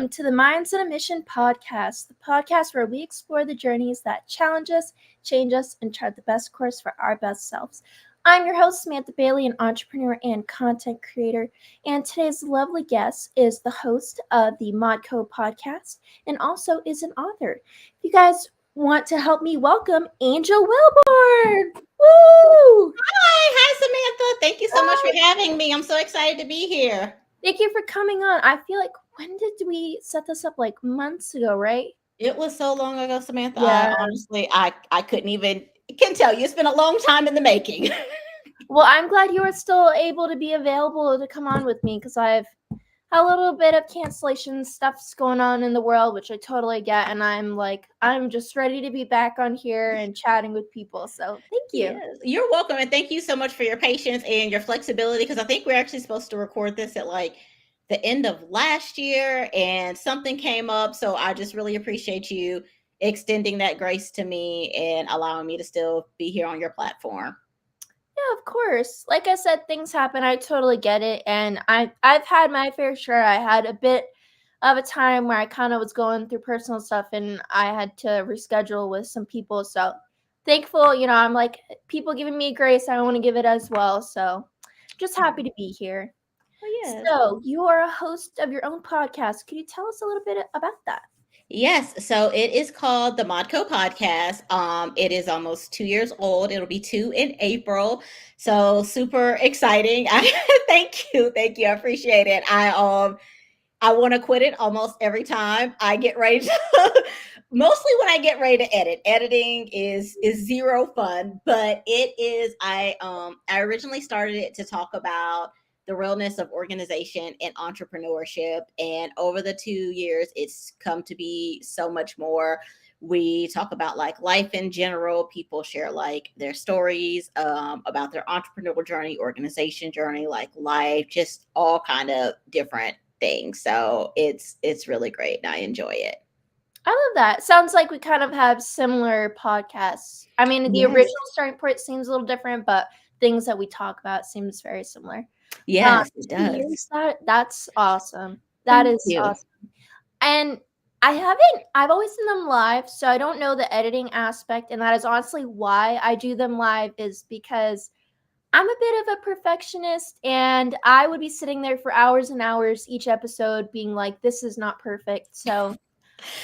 welcome to the Minds on a Mission podcast, the podcast where we explore the journeys that challenge us, change us, and chart the best course for our best selves. I'm your host, Samantha Bailey, an entrepreneur and content creator, and today's lovely guest is the host of the Modco podcast and also is an author. If you guys want to help me welcome Angel Wilborn. Woo! Hi, Samantha. Thank you so much for having me. I'm so excited to be here. Thank you for coming on. I feel like, when did we set this up? Like months ago, right? It was so long ago, Samantha. Yeah. I couldn't even can tell you. It's been a long time in the making. Well, I'm glad you were still able to be available to come on with me because I've had a little bit of cancellation stuff's going on in the world, which I totally get. And I'm just ready to be back on here and chatting with people. So thank you. Yes, you're welcome. And thank you so much for your patience and your flexibility, because I think we're actually supposed to record this at like the end of last year and something came up. So I just really appreciate you extending that grace to me and allowing me to still be here on your platform. Yeah, of course. Like I said, things happen. I totally get it. And I've had my fair share. I had a bit of a time where I kind of was going through personal stuff and I had to reschedule with some people. So thankful, I'm like, people giving me grace, I want to give it as well. So just happy to be here. Oh, yes. So you are a host of your own podcast. Could you tell us a little bit about that? Yes, so it is called the Modco Podcast. It is almost 2 years old. It'll be 2 in April. So super exciting. Thank you. I appreciate it. I want to quit it almost every time I get ready to mostly when I get ready to edit. Editing is zero fun, but it is I originally started it to talk about the realness of organization and entrepreneurship. And over the 2 years, it's come to be so much more. We talk about like life in general. People share like their stories about their entrepreneurial journey, organization journey, like life, just all kind of different things. So it's really great and I enjoy it. I love that. Sounds like we kind of have similar podcasts. I mean, the original starting point seems a little different, but things that we talk about seems very similar. Yes, it does. That's awesome. That is awesome. And I've always done them live, so I don't know the editing aspect, and that is honestly why I do them live, is because I'm a bit of a perfectionist, and I would be sitting there for hours and hours each episode being like, this is not perfect. So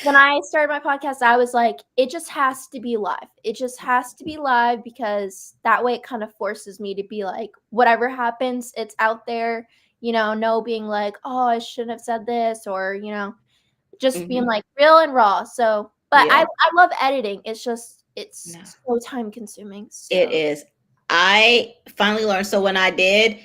when I started my podcast, I was like, it just has to be live. It just has to be live because that way it kind of forces me to be like, whatever happens, it's out there, no being like, oh, I shouldn't have said this, or, just being like real and raw. So, but I love editing. It's just, it's so time consuming. So. It is. I finally learned. So when I did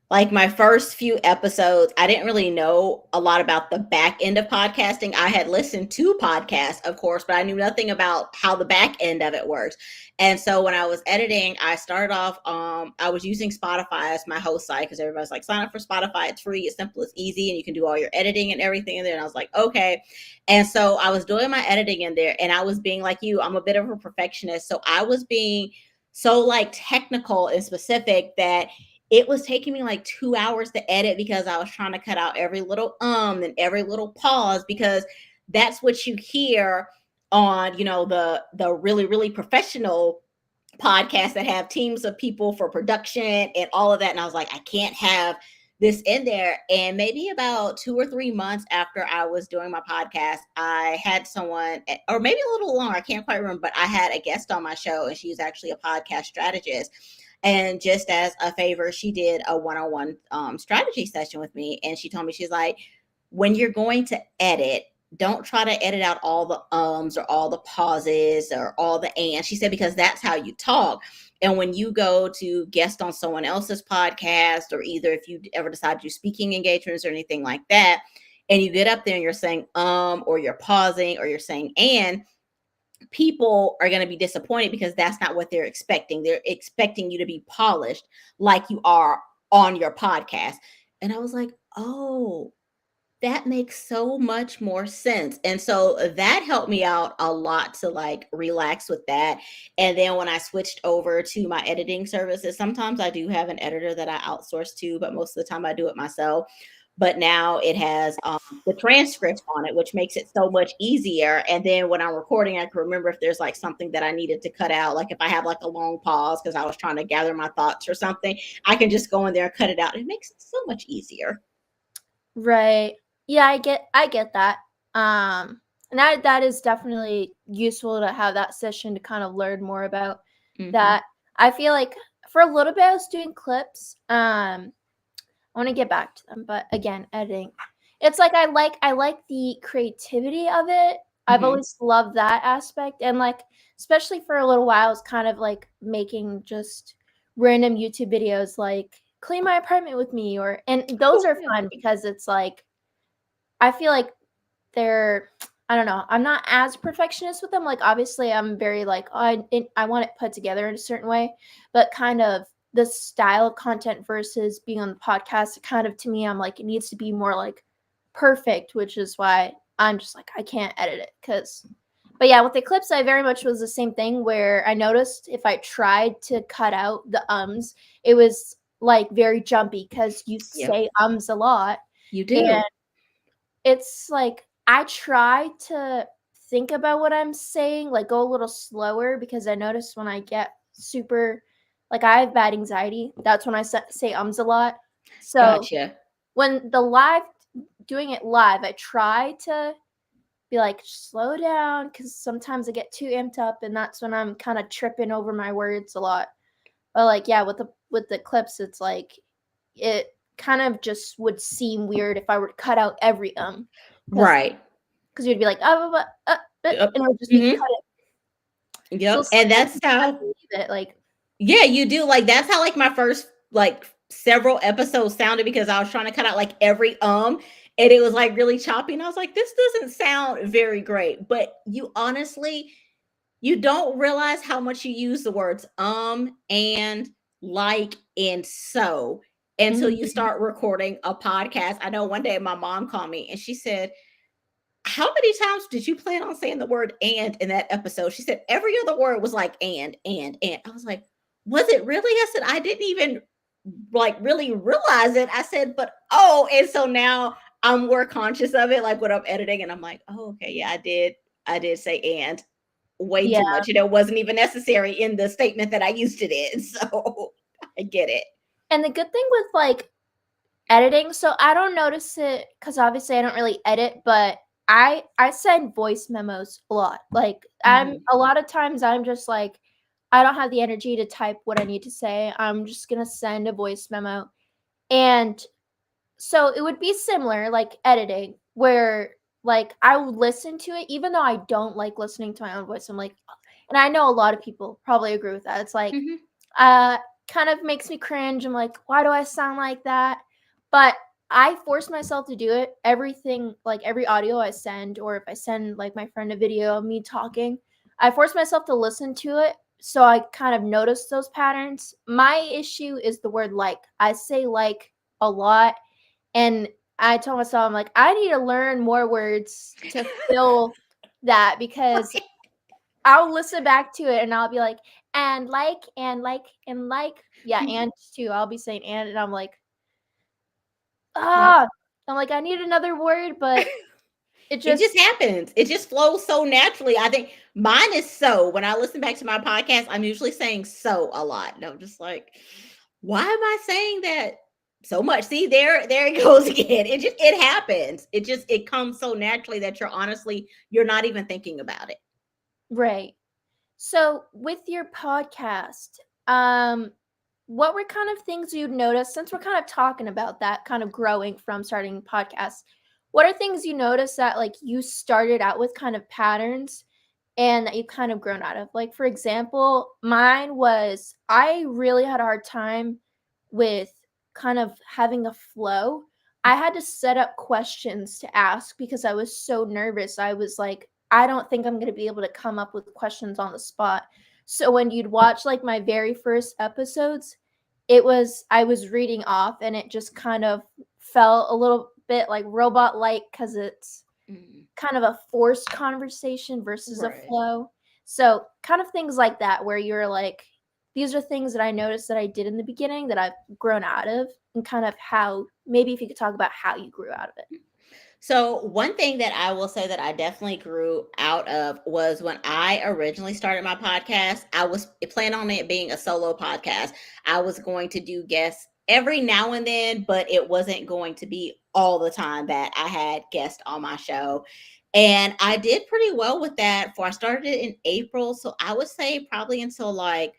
like my first few episodes, I didn't really know a lot about the back end of podcasting. I had listened to podcasts, of course, but I knew nothing about how the back end of it works. And so when I was editing, I started off, I was using Spotify as my host site because everybody's like, sign up for Spotify. It's free, it's simple, it's easy, and you can do all your editing and everything in there. And I was like, okay. And so I was doing my editing in there and I was being like you, I'm a bit of a perfectionist. So I was being so like technical and specific that it was taking me like 2 hours to edit because I was trying to cut out every little and every little pause, because that's what you hear on, the really, really professional podcasts that have teams of people for production and all of that. And I was like, I can't have this in there. And maybe about 2 or 3 months after I was doing my podcast, I had someone, or maybe a little longer, I can't quite remember, but I had a guest on my show and she's actually a podcast strategist. And just as a favor, she did a one-on-one strategy session with me. And she told me, she's like, when you're going to edit, don't try to edit out all the ums or all the pauses or all the ands. She said, because that's how you talk. And when you go to guest on someone else's podcast, or either if you ever decide to do speaking engagements or anything like that, and you get up there and you're saying or you're pausing or you're saying and, people are going to be disappointed because that's not what they're expecting. They're expecting you to be polished like you are on your podcast. And I was like, oh, that makes so much more sense. And so that helped me out a lot to like relax with that. And then when I switched over to my editing services, sometimes I do have an editor that I outsource to, but most of the time I do it myself. but now it has the transcript on it, which makes it so much easier. And then when I'm recording, I can remember if there's like something that I needed to cut out, like if I have like a long pause because I was trying to gather my thoughts or something, I can just go in there and cut it out. It makes it so much easier. Right. Yeah, I get that. And that is definitely useful to have that session to kind of learn more about Mm-hmm. that. I feel like for a little bit I was doing clips. I want to get back to them, but again, editing. It's like I like the creativity of it. I've Mm-hmm. always loved that aspect, and like especially for a little while, it's kind of like making just random YouTube videos like clean my apartment with me, or and those Oh, are yeah. fun because it's like I feel like they're I don't know. I'm not as perfectionist with them. Like obviously, I'm very like I want it put together in a certain way, but kind of the style of content versus being on the podcast, kind of to me, I'm like it needs to be more like perfect, which is why I'm just like I can't edit it because. But yeah, with the clips, I very much was the same thing where I noticed if I tried to cut out the ums, it was like very jumpy because you Yep. say ums a lot. You And do. it's like I try to think about what I'm saying, like go a little slower because I notice when I get super like I have bad anxiety, that's when I say ums a lot. So Gotcha. when the live doing it live, I try to be like slow down because sometimes I get too amped up and that's when I'm kind of tripping over my words a lot. But like yeah, with the clips, it's like it kind of just would seem weird if I were to cut out every because Right. you'd be like, Yep. and it would just be Mm-hmm. cut it. So Yep. And sometimes that's you just have how. to leave it. Like, Yeah, you do. Like that's how like my first like several episodes sounded because I was trying to cut out like every and it was like really choppy and I was like this doesn't sound very great. But you honestly you don't realize how much you use the words and like and so until you mhm. start recording a podcast. I know one day my mom called me and she said, how many times did you plan on saying the word and in that episode? She said every other word was like and. I was like, was it really? I said, I didn't even like really realize it. I said, but oh, and so now I'm more conscious of it, like when I'm editing, and I'm like, oh, okay, yeah, I did say and way Yeah. too much. And it wasn't even necessary in the statement that I used it in. So I get it. And the good thing with like editing, so I don't notice it because obviously I don't really edit, but I send voice memos a lot. Like I'm Mhm. a lot of times I'm just like I don't have the energy to type what I need to say. I'm just gonna send a voice memo. And so it would be similar, like editing, where like I would listen to it, even though I don't like listening to my own voice. I'm like, and I know a lot of people probably agree with that. It's like, Mhm. uh, kind of makes me cringe. I'm like, why do I sound like that? But I force myself to do it. Everything, like every audio I send, or if I send like my friend a video of me talking, I force myself to listen to it. So I kind of notice those patterns. My issue is the word like. I say like a lot and I told myself, I'm like, I need to learn more words to fill that because I'll listen back to it and I'll be like, and like, yeah, and too. I'll be saying and I'm like, Yep. ah, I'm like, I need another word, but it It just, just happens. It just flows so naturally. I think mine is so. When I listen back to my podcast, I'm usually saying so a lot. And I'm just like, why am I saying that so much? See, there it goes again. It happens. It comes so naturally that you're not even thinking about it. right. So with your podcast, um, what were kind of things you'd notice since we're kind of talking about that kind of growing from starting podcasts? What are things you notice that like you started out with kind of patterns and that you've kind of grown out of? Like for example, mine was I really had a hard time with kind of having a flow. I had to set up questions to ask because I was so nervous. I was like, I don't think I'm going to be able to come up with questions on the spot. So when you'd watch like my very first episodes, it was I was reading off and it just kind of felt a little bit like robot like cuz it's Mm, kind of a forced conversation versus a right. flow. So, kind of things like that where you're like these are things that I noticed that I did in the beginning that I've grown out of, and kind of how, maybe if you could talk about how you grew out of it. So, one thing that I will say that I definitely grew out of was when I originally started my podcast, I was planning on it being a solo podcast. I was going to do guests every now and then, but it wasn't going to be all the time that I had guests on my show. And I did pretty well with that. For I started it in April, so I would say probably until like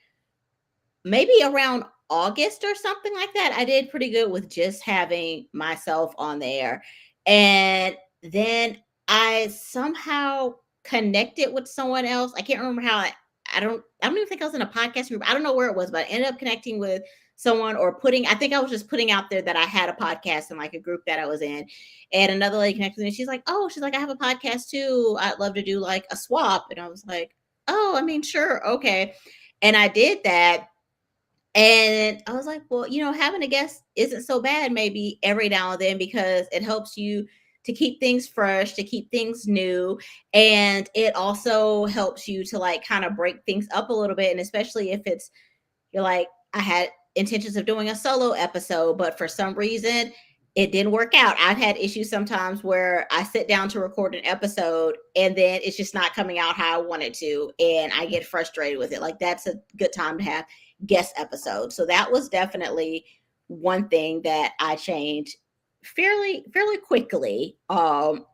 maybe around August or something like that, I did pretty good with just having myself on there. And then I somehow connected with someone else. I can't remember how I don't even think I was in a podcast group. I don't know where it was, but I ended up connecting with someone or I think I was just putting out there that I had a podcast in like a group that I was in. And another lady connected with me. She's like, "Oh, she's like, I have a podcast too. I'd love to do like a swap." And I was like, "Oh, I mean, sure, okay." And I did that, and I was like, well, having a guest isn't so bad maybe every now and then, because it helps you to keep things fresh, to keep things new. And it also helps you to like kind of break things up a little bit. And especially if you're like, I had intentions of doing a solo episode, but for some reason it didn't work out. I've had issues sometimes where I sit down to record an episode and then it's just not coming out how I want it to. And I get frustrated with it. Like, that's a good time to have guest episodes. So that was definitely one thing that I changed fairly quickly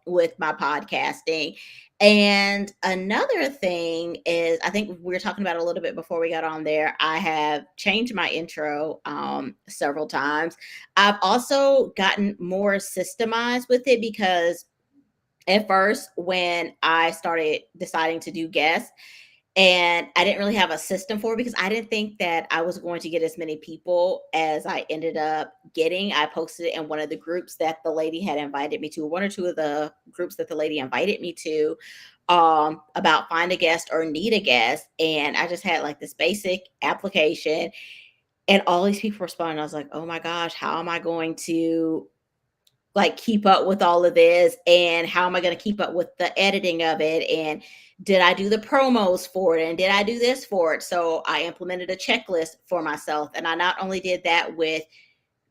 with my podcasting. And another thing is, I think we were talking about a little bit before we got on there, I have changed my intro several times. I've also gotten more systemized with it, because at first when I started deciding to do guests, and I didn't really have a system for it, because I didn't think that I was going to get as many people as I ended up getting. I posted it in one of the groups that the lady had invited me to, one or two of the groups that the lady invited me to, about find a guest or need a guest. And I just had like this basic application, and all these people responded. I was like, oh my gosh, how am I going to like keep up with all of this, and how am I going to keep up with the editing of it, and did I do the promos for it, and did I do this for it? So I implemented a checklist for myself, and I not only did that with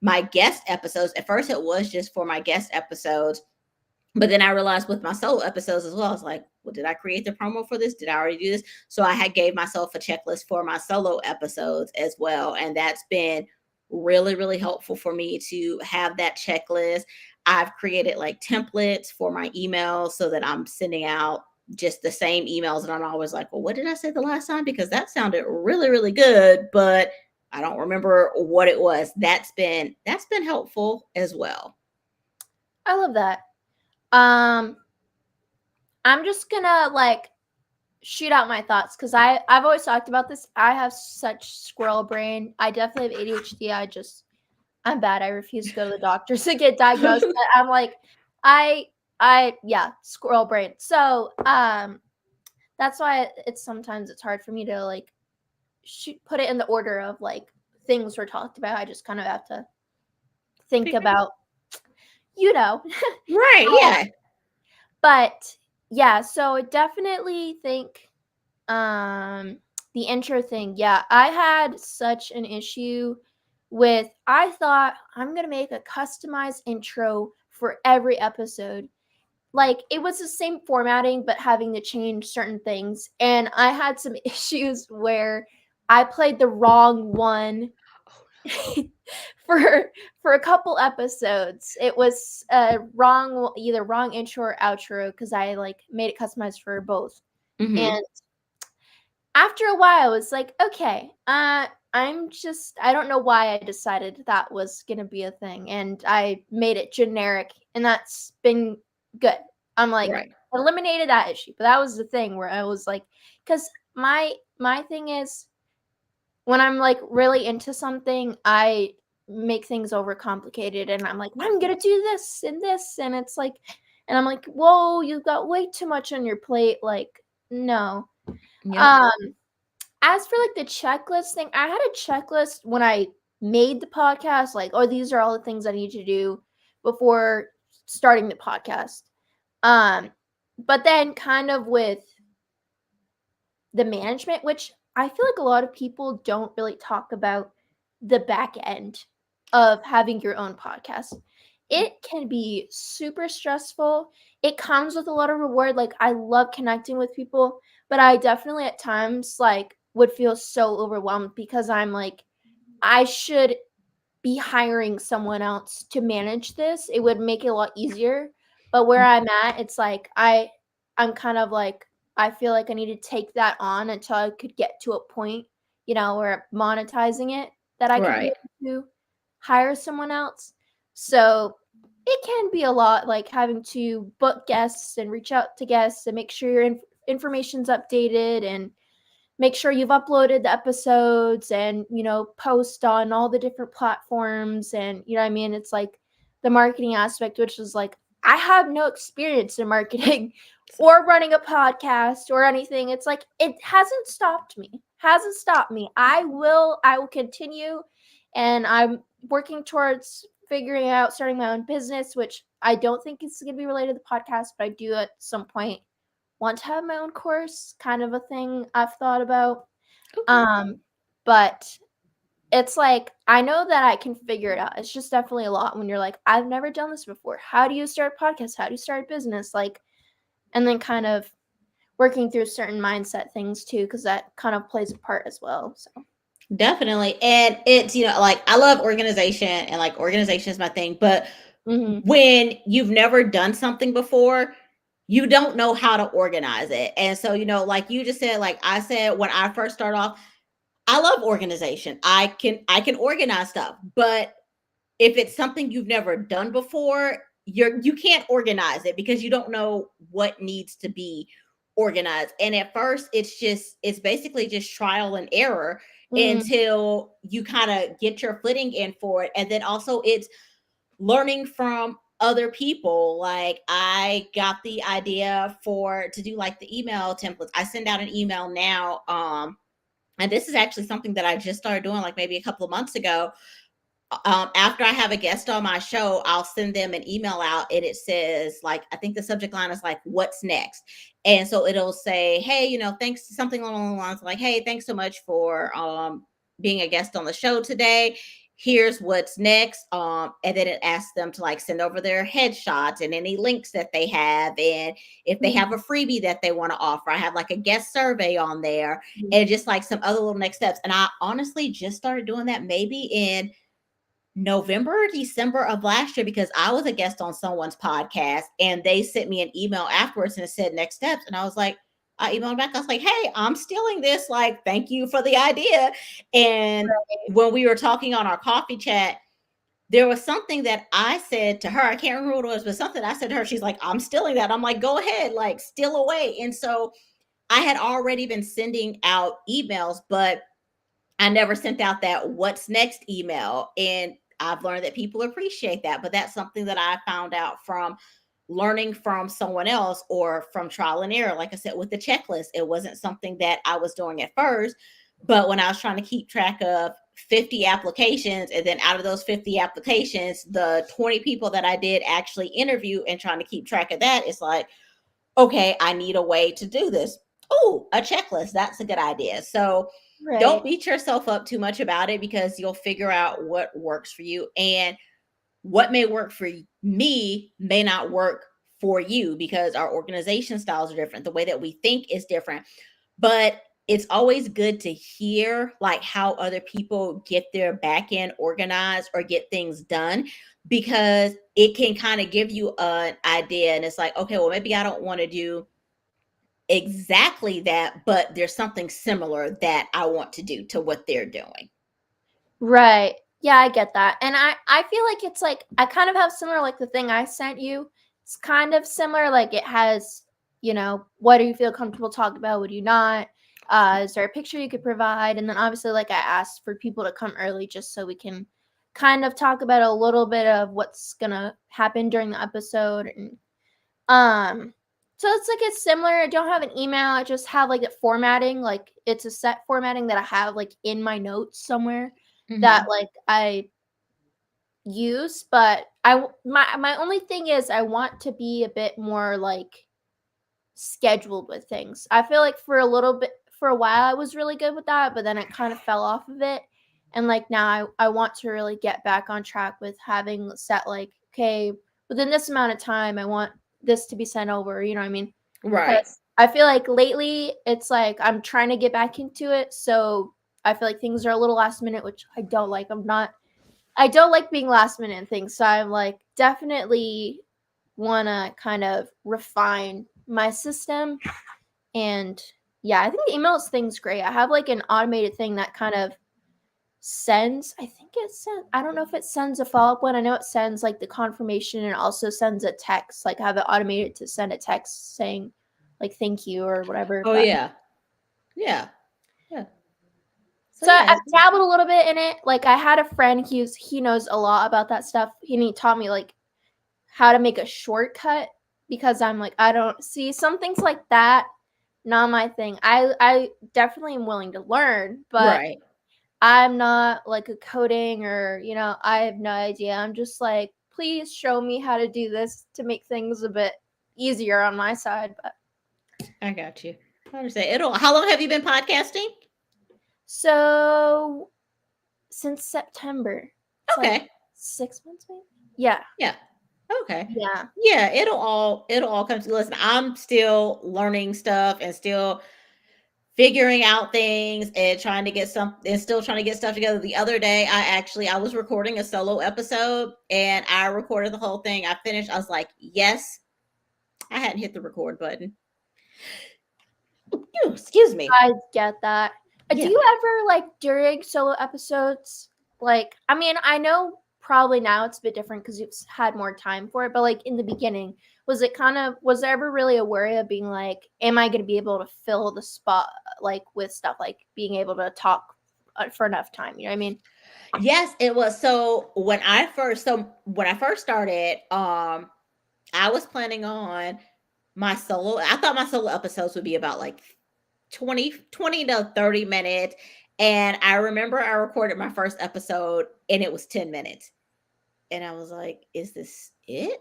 my guest episodes. At first it was just for my guest episodes, but then I realized with my solo episodes as well, I was like, well, did I create the promo for this? Did I already do this? So I had gave myself a checklist for my solo episodes as well. And that's been really helpful for me to have that checklist. I've created like templates for my emails so that I'm sending out just the same emails. And I'm always like, well, what did I say the last time? Because that sounded really good, but I don't remember what it was. That's been helpful as well. I love that. I'm just gonna like shoot out my thoughts, because I've always talked about this. I have such squirrel brain. I definitely have ADHD. I'm bad. I refuse to go to the doctors to get diagnosed. But I'm like, yeah, squirrel brain. So that's why sometimes it's hard for me to like put it in the order of like things were talked about. I just kind of have to think about, Right, yeah. But yeah, so I definitely think the intro thing, yeah, I had such an issue with, I thought I'm going to make a customized intro for every episode. Like, it was the same formatting, but having to change certain things. And I had some issues where I played the wrong one for a couple episodes. It was either wrong intro or outro, because I like made it customized for both. Mm-hmm. And after a while, I was like, okay, I don't know why I decided that was gonna be a thing, and I made it generic, and that's been good. I'm like, right. Eliminated that issue. But that was the thing where I was like, because my thing is, when I'm like really into something, I make things overcomplicated, and I'm like, I'm gonna do this and this, and it's like, and I'm like, whoa, you've got way too much on your plate. Like, no. Yep. As for like the checklist thing, I had a checklist when I made the podcast, like, oh, these are all the things I need to do before starting the podcast. But then kind of with the management, which I feel like a lot of people don't really talk about the back end of having your own podcast. It can be super stressful. It comes with a lot of reward. Like, I love connecting with people, but I definitely at times like would feel so overwhelmed because I'm like, I should be hiring someone else to manage this. It would make it a lot easier. But where I'm at, it's like I'm kind of like I feel like I need to take that on until I could get to a point, where monetizing it that I could be Right. able to hire someone else. So it can be a lot like having to book guests and reach out to guests and make sure your information's updated and make sure you've uploaded the episodes and post on all the different platforms. And you know what I mean, it's like the marketing aspect, which is like I have no experience in marketing or running a podcast or anything. It's like it hasn't stopped me. I will continue, and I'm working towards figuring out starting my own business, which I don't think is going to be related to the podcast, but I do at some point want to have my own course, kind of a thing I've thought about. Okay. Um, but it's like I know that I can figure it out. It's just definitely a lot when you're like, I've never done this before. How do you start a podcast? How do you start a business? Like, and then kind of working through certain mindset things too, because that kind of plays a part as well. So Definitely. And it's, like I love organization and like organization is my thing. But mm-hmm. when you've never done something before, you don't know how to organize it. And so, like you just said, like I said, when I first started off, I love organization. I can organize stuff, but if it's something you've never done before, you can't organize it because you don't know what needs to be organized. And at first it's basically just trial and error Mm-hmm. until you kind of get your footing in for it. And then also it's learning from other people. Like I got the idea to do like the email templates. I send out an email now, and this is actually something that I just started doing like maybe a couple of months ago. After I have a guest on my show, I'll send them an email out and it says, like, I think the subject line is like, what's next? And so it'll say, hey, thanks, something along the lines like, hey, thanks so much for being a guest on the show today. Here's what's next. And then it asks them to like send over their headshots and any links that they have. And if they have a freebie that they want to offer, I have like a guest survey on there and just like some other little next steps. And I honestly just started doing that maybe in November or December of last year because I was a guest on someone's podcast and they sent me an email afterwards and it said next steps. And I was like, I emailed back. I was like, hey, I'm stealing this. Like, thank you for the idea. And when we were talking on our coffee chat, there was something that I said to her. I can't remember what it was, but something I said to her. She's like, I'm stealing that. I'm like, go ahead, like, steal away. And so I had already been sending out emails, but I never sent out that what's next email. And I've learned that people appreciate that. But that's something that I found out from learning from someone else or from trial and error. Like I said, with the checklist, it wasn't something that I was doing at first. But when I was trying to keep track of 50 applications, and then out of those 50 applications, the 20 people that I did actually interview and trying to keep track of that, it's like, okay, I need a way to do this. Oh, a checklist. That's a good idea. So don't Right. beat yourself up too much about it because you'll figure out what works for you. And what may work for me may not work for you because our organization styles are different. The way that we think is different. But it's always good to hear like how other people get their back end organized or get things done because it can kind of give you an idea. And it's like, okay, well, maybe I don't want to do exactly that, but there's something similar that I want to do to what they're doing. Right. Yeah, I get that. And I feel like it's like I kind of have similar like the thing I sent you. It's kind of similar. Like it has, what do you feel comfortable talking about? What do you not? Is there a picture you could provide? And then obviously like I asked for people to come early just so we can kind of talk about a little bit of what's gonna happen during the episode. And so it's like it's similar. I don't have an email. I just have like a formatting. Like it's a set formatting that I have like in my notes somewhere that like I use, but my only thing is I want to be a bit more like scheduled with things. I feel like for a while I was really good with that, but then it kind of fell off of it. And like now I want to really get back on track with having set like, okay, within this amount of time I want this to be sent over, you know what I mean? Right. Because I feel like lately it's like I'm trying to get back into it, so I feel like things are a little last minute, which I don't like. I don't like being last minute in things, so I'm like definitely want to kind of refine my system. And yeah, I think the emails thing's great. I have like an automated thing that kind of sends, I think it sends, I don't know if it sends a follow-up one. I know it sends like the confirmation and also sends a text, like I have it automated to send a text saying like thank you or whatever. Oh But yeah. Yeah. Yeah. So so yeah. I've dabbled a little bit in it. Like I had a friend, he knows a lot about that stuff. He taught me like how to make a shortcut because I'm like, I don't see some things like that, not my thing. I definitely am willing to learn, but Right. I'm not like a coding or, I have no idea. I'm just like, please show me how to do this to make things a bit easier on my side. But I got you. I understand. How long have you been podcasting? so since September, it's like Okay. 6 months maybe. Yeah. Yeah. Okay. Yeah. Yeah, it'll all come to listen. I'm still learning stuff and still figuring out things and still trying to get stuff together. The other day I was recording a solo episode and I recorded the whole thing. I finished. I was like, yes. I hadn't hit the record button. Excuse me. I get that. Do Yeah. you ever like during solo episodes? Like, I mean, I know probably now it's a bit different because you've had more time for it, but like in the beginning, was there ever really a worry of being like, am I going to be able to fill the spot like with stuff like being able to talk for enough time? You know what I mean? Yes, it was. So when I first started, I was planning on I thought my solo episodes would be about like 20 to 30 minutes. And I remember I recorded my first episode and it was 10 minutes. And I was like, is this it?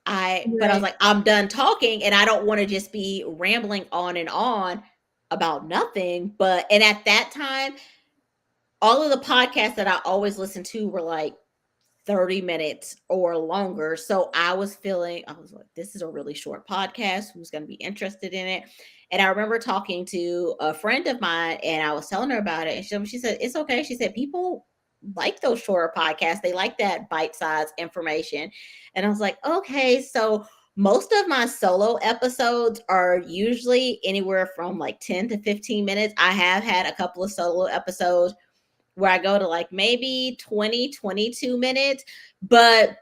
But I was Right. like, I'm done talking and I don't want to just be rambling on and on about nothing. And at that time, all of the podcasts that I always listened to were like 30 minutes or longer. So I was like, this is a really short podcast. Who's going to be interested in it? And I remember talking to a friend of mine and I was telling her about it. And she said, it's okay. She said, people like those shorter podcasts. They like that bite-sized information. And I was like, okay. So most of my solo episodes are usually anywhere from like 10 to 15 minutes. I have had a couple of solo episodes where I go to like maybe 20, 22 minutes. But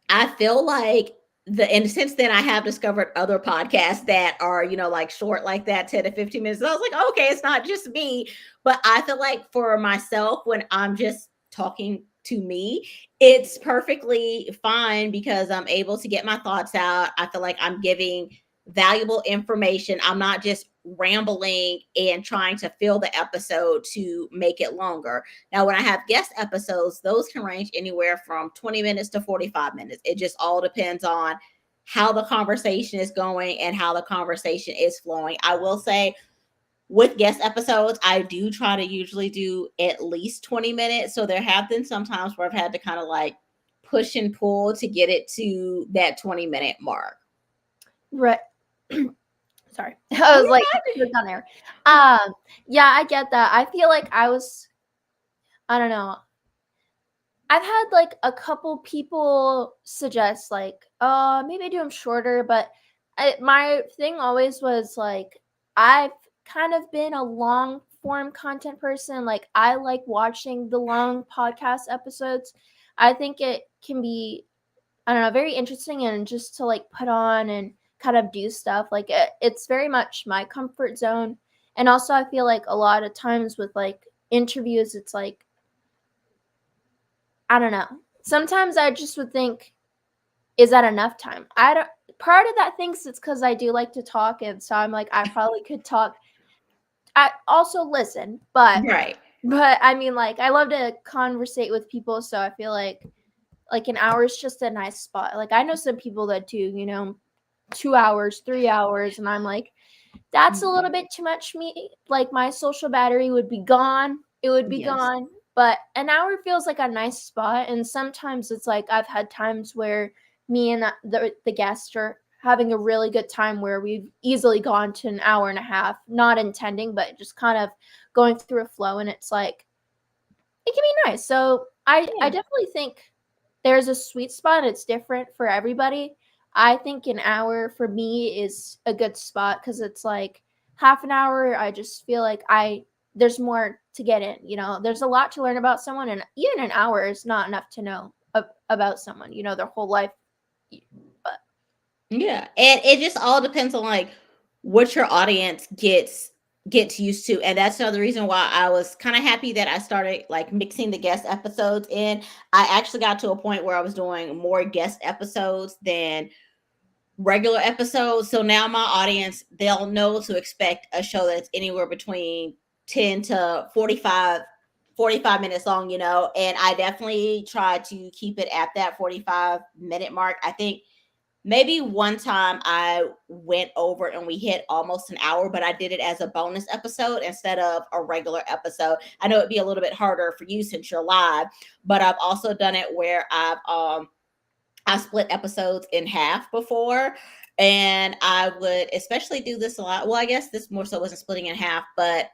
I feel like and since then I have discovered other podcasts that are, like short like that, 10 to 15 minutes. So I was like, okay, it's not just me. But I feel like for myself, when I'm just talking to me, it's perfectly fine because I'm able to get my thoughts out. I feel like I'm giving valuable information. I'm not just rambling and trying to fill the episode to make it longer. Now, when I have guest episodes, those can range anywhere from 20 minutes to 45 minutes. It just all depends on how the conversation is going and how the conversation is flowing. I will say with guest episodes, I do try to usually do at least 20 minutes. So there have been some times where I've had to kind of like push and pull to get it to that 20-minute mark. Right. Sorry. I was like, you're done there. Yeah, I get that. I feel like I don't know. I've had like a couple people suggest like, maybe do them shorter, but my thing always was like, I've kind of been a long form content person. Like I like watching the long podcast episodes. I think it can be, I don't know, very interesting and just to like put on and kind of do stuff. Like it's very much my comfort zone. And also I feel like a lot of times with like interviews, it's like, I don't know. Sometimes I just would think, is that enough time? I don't. Part of that thinks it's because I do like to talk, and so I'm like, I probably could talk. I also listen, Right. but I mean, like, I love to conversate with people, so I feel like an hour is just a nice spot. Like, I know some people that do, 2 hours, 3 hours, and I'm like, That's a little bit too much for me. Like, my social battery would be gone. It would be gone. But an hour feels like a nice spot, and sometimes it's like I've had times where me and the guest are having a really good time where we've easily gone to an hour and a half, not intending, but just kind of going through a flow, and it's like it can be nice. So I definitely think there's a sweet spot. It's different for everybody. I think an hour for me is a good spot because it's like half an hour. I just feel like there's more to get in. There's a lot to learn about someone, and even an hour is not enough to know about someone. Their whole life. But yeah, and it just all depends on like what your audience gets used to, and that's another reason why I was kind of happy that I started like mixing the guest episodes in. I actually got to a point where I was doing more guest episodes than regular episodes. So now my audience, they'll know to expect a show that's anywhere between 10 to 45 minutes long, and I definitely try to keep it at that 45-minute mark. I think maybe one time I went over and we hit almost an hour, but I did it as a bonus episode instead of a regular episode. I know it'd be a little bit harder for you since you're live, but I've also done it where I split episodes in half before, and I would especially do this a lot. Well, I guess this more so wasn't splitting in half, but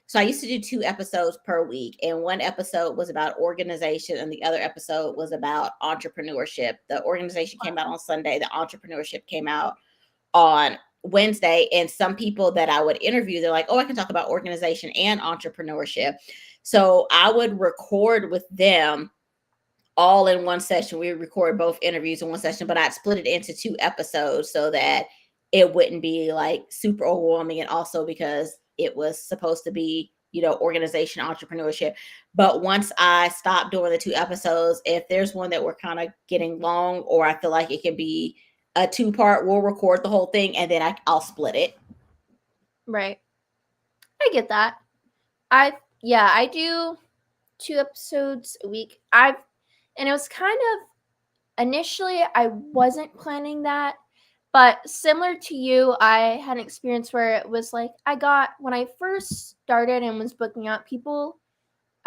so I used to do 2 episodes per week, and one episode was about organization and the other episode was about entrepreneurship. The organization came out on Sunday, the entrepreneurship came out on Wednesday, and some people that I would interview, they're like, "Oh, I can talk about organization and entrepreneurship." So I would record with them all in one session. We would record both interviews in one session, but I'd split it into 2 episodes so that it wouldn't be like super overwhelming, and also because it was supposed to be, organization, entrepreneurship. But once I stopped doing the 2 episodes, if there's one that we're kind of getting long, or I feel like it can be a 2-part, we'll record the whole thing and then I'll split it. Right. I get that. I do 2 episodes a week. And it was kind of initially I wasn't planning that, but similar to you, I had an experience where it was like when I first started and was booking out people,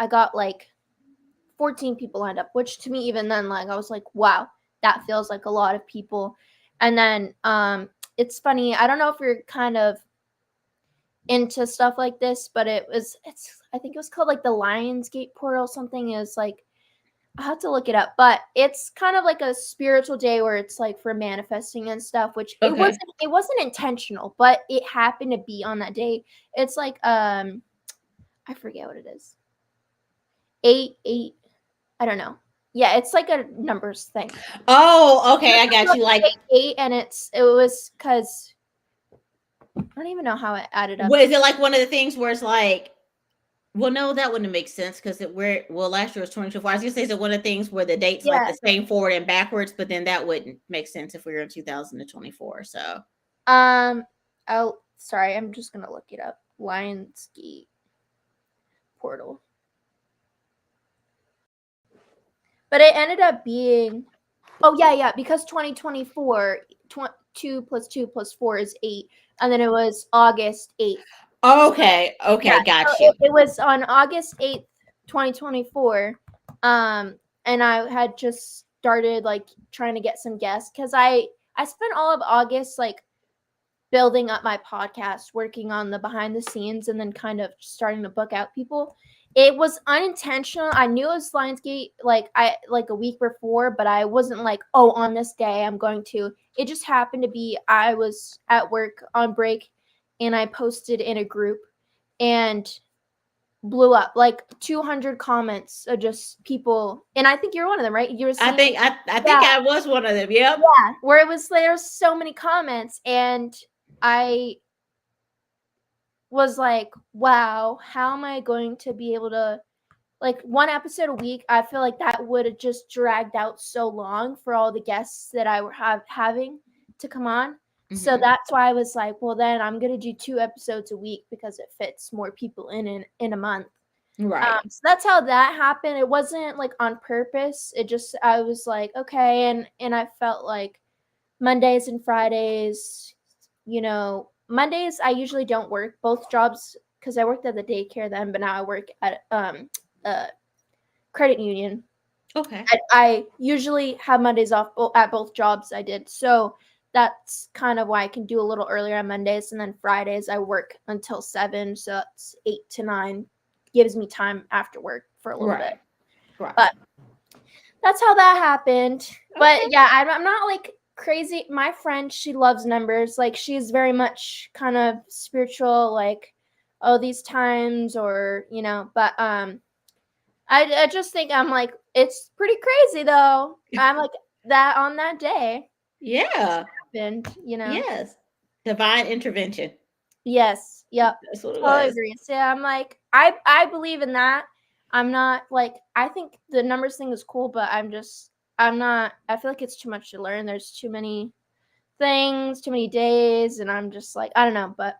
I got like 14 people lined up, which to me even then, like, I was like, wow, that feels like a lot of people. And then it's funny, I don't know if you're kind of into stuff like this, but I think it was called like the Lionsgate portal something. Is like, I have to look it up, but it's kind of like a spiritual day where it's like for manifesting and stuff, which it wasn't intentional, but it happened to be on that day. It's like I forget what it is. 8, I don't know. Yeah, it's like a numbers thing. Oh, okay, I got you. Like 8, and it was because I don't even know how it added up. Is it like one of the things where it's like, well, no, that wouldn't make sense because last year was 2024. I was gonna say, is it one of the things where the dates like the same forward and backwards, but then that wouldn't make sense if we were in 2024. So, oh, sorry, I'm just gonna look it up. Lionsgate portal, but it ended up being, because 2024, 2 plus 2 plus 4 is 8, and then it was August 8th. Okay, got you. It was on August 8th, 2024, and I had just started like trying to get some guests because I spent all of August like building up my podcast, working on the behind the scenes, and then kind of starting to book out people. It was unintentional. I knew it was Lionsgate like a week before, but I wasn't like, oh, on this day I'm going to. It just happened to be I was at work on break, and I posted in a group, and blew up like 200 comments of just people, and I think you're one of them, right? You were I think I was one of them. Yep. Yeah, where there's so many comments, and I was like, wow, how am I going to be able to, like, 1 episode a week? I feel like that would have just dragged out so long for all the guests that I were having to come on. Mm-hmm. So that's why I was like, well, then I'm going to do 2 episodes a week because it fits more people in a month. Right. So that's how that happened. It wasn't like on purpose. It just, I was like, okay. And I felt like Mondays and Fridays, Mondays I usually don't work. Both jobs, because I worked at the daycare then, but now I work at credit union. Okay. I usually have Mondays off at both jobs I did. So that's kind of why I can do a little earlier on Mondays, and then Fridays I work until 7, so that's 8 to 9. Gives me time after work for a little bit. Right. But that's how that happened. But Okay. yeah, I'm not like crazy. My friend, she loves numbers. Like she's very much kind of spiritual, like, oh, these times, or but I just think I'm like, it's pretty crazy though. I'm like that on that day. Yeah. Happened. Yes. Divine intervention. Yes. Yep. That's what it Totally was. agree. So I'm like, I believe in that. I'm not like, I think the numbers thing is cool, but I'm not. I feel like it's too much to learn. There's too many things, too many days, and I'm just like, I don't know. But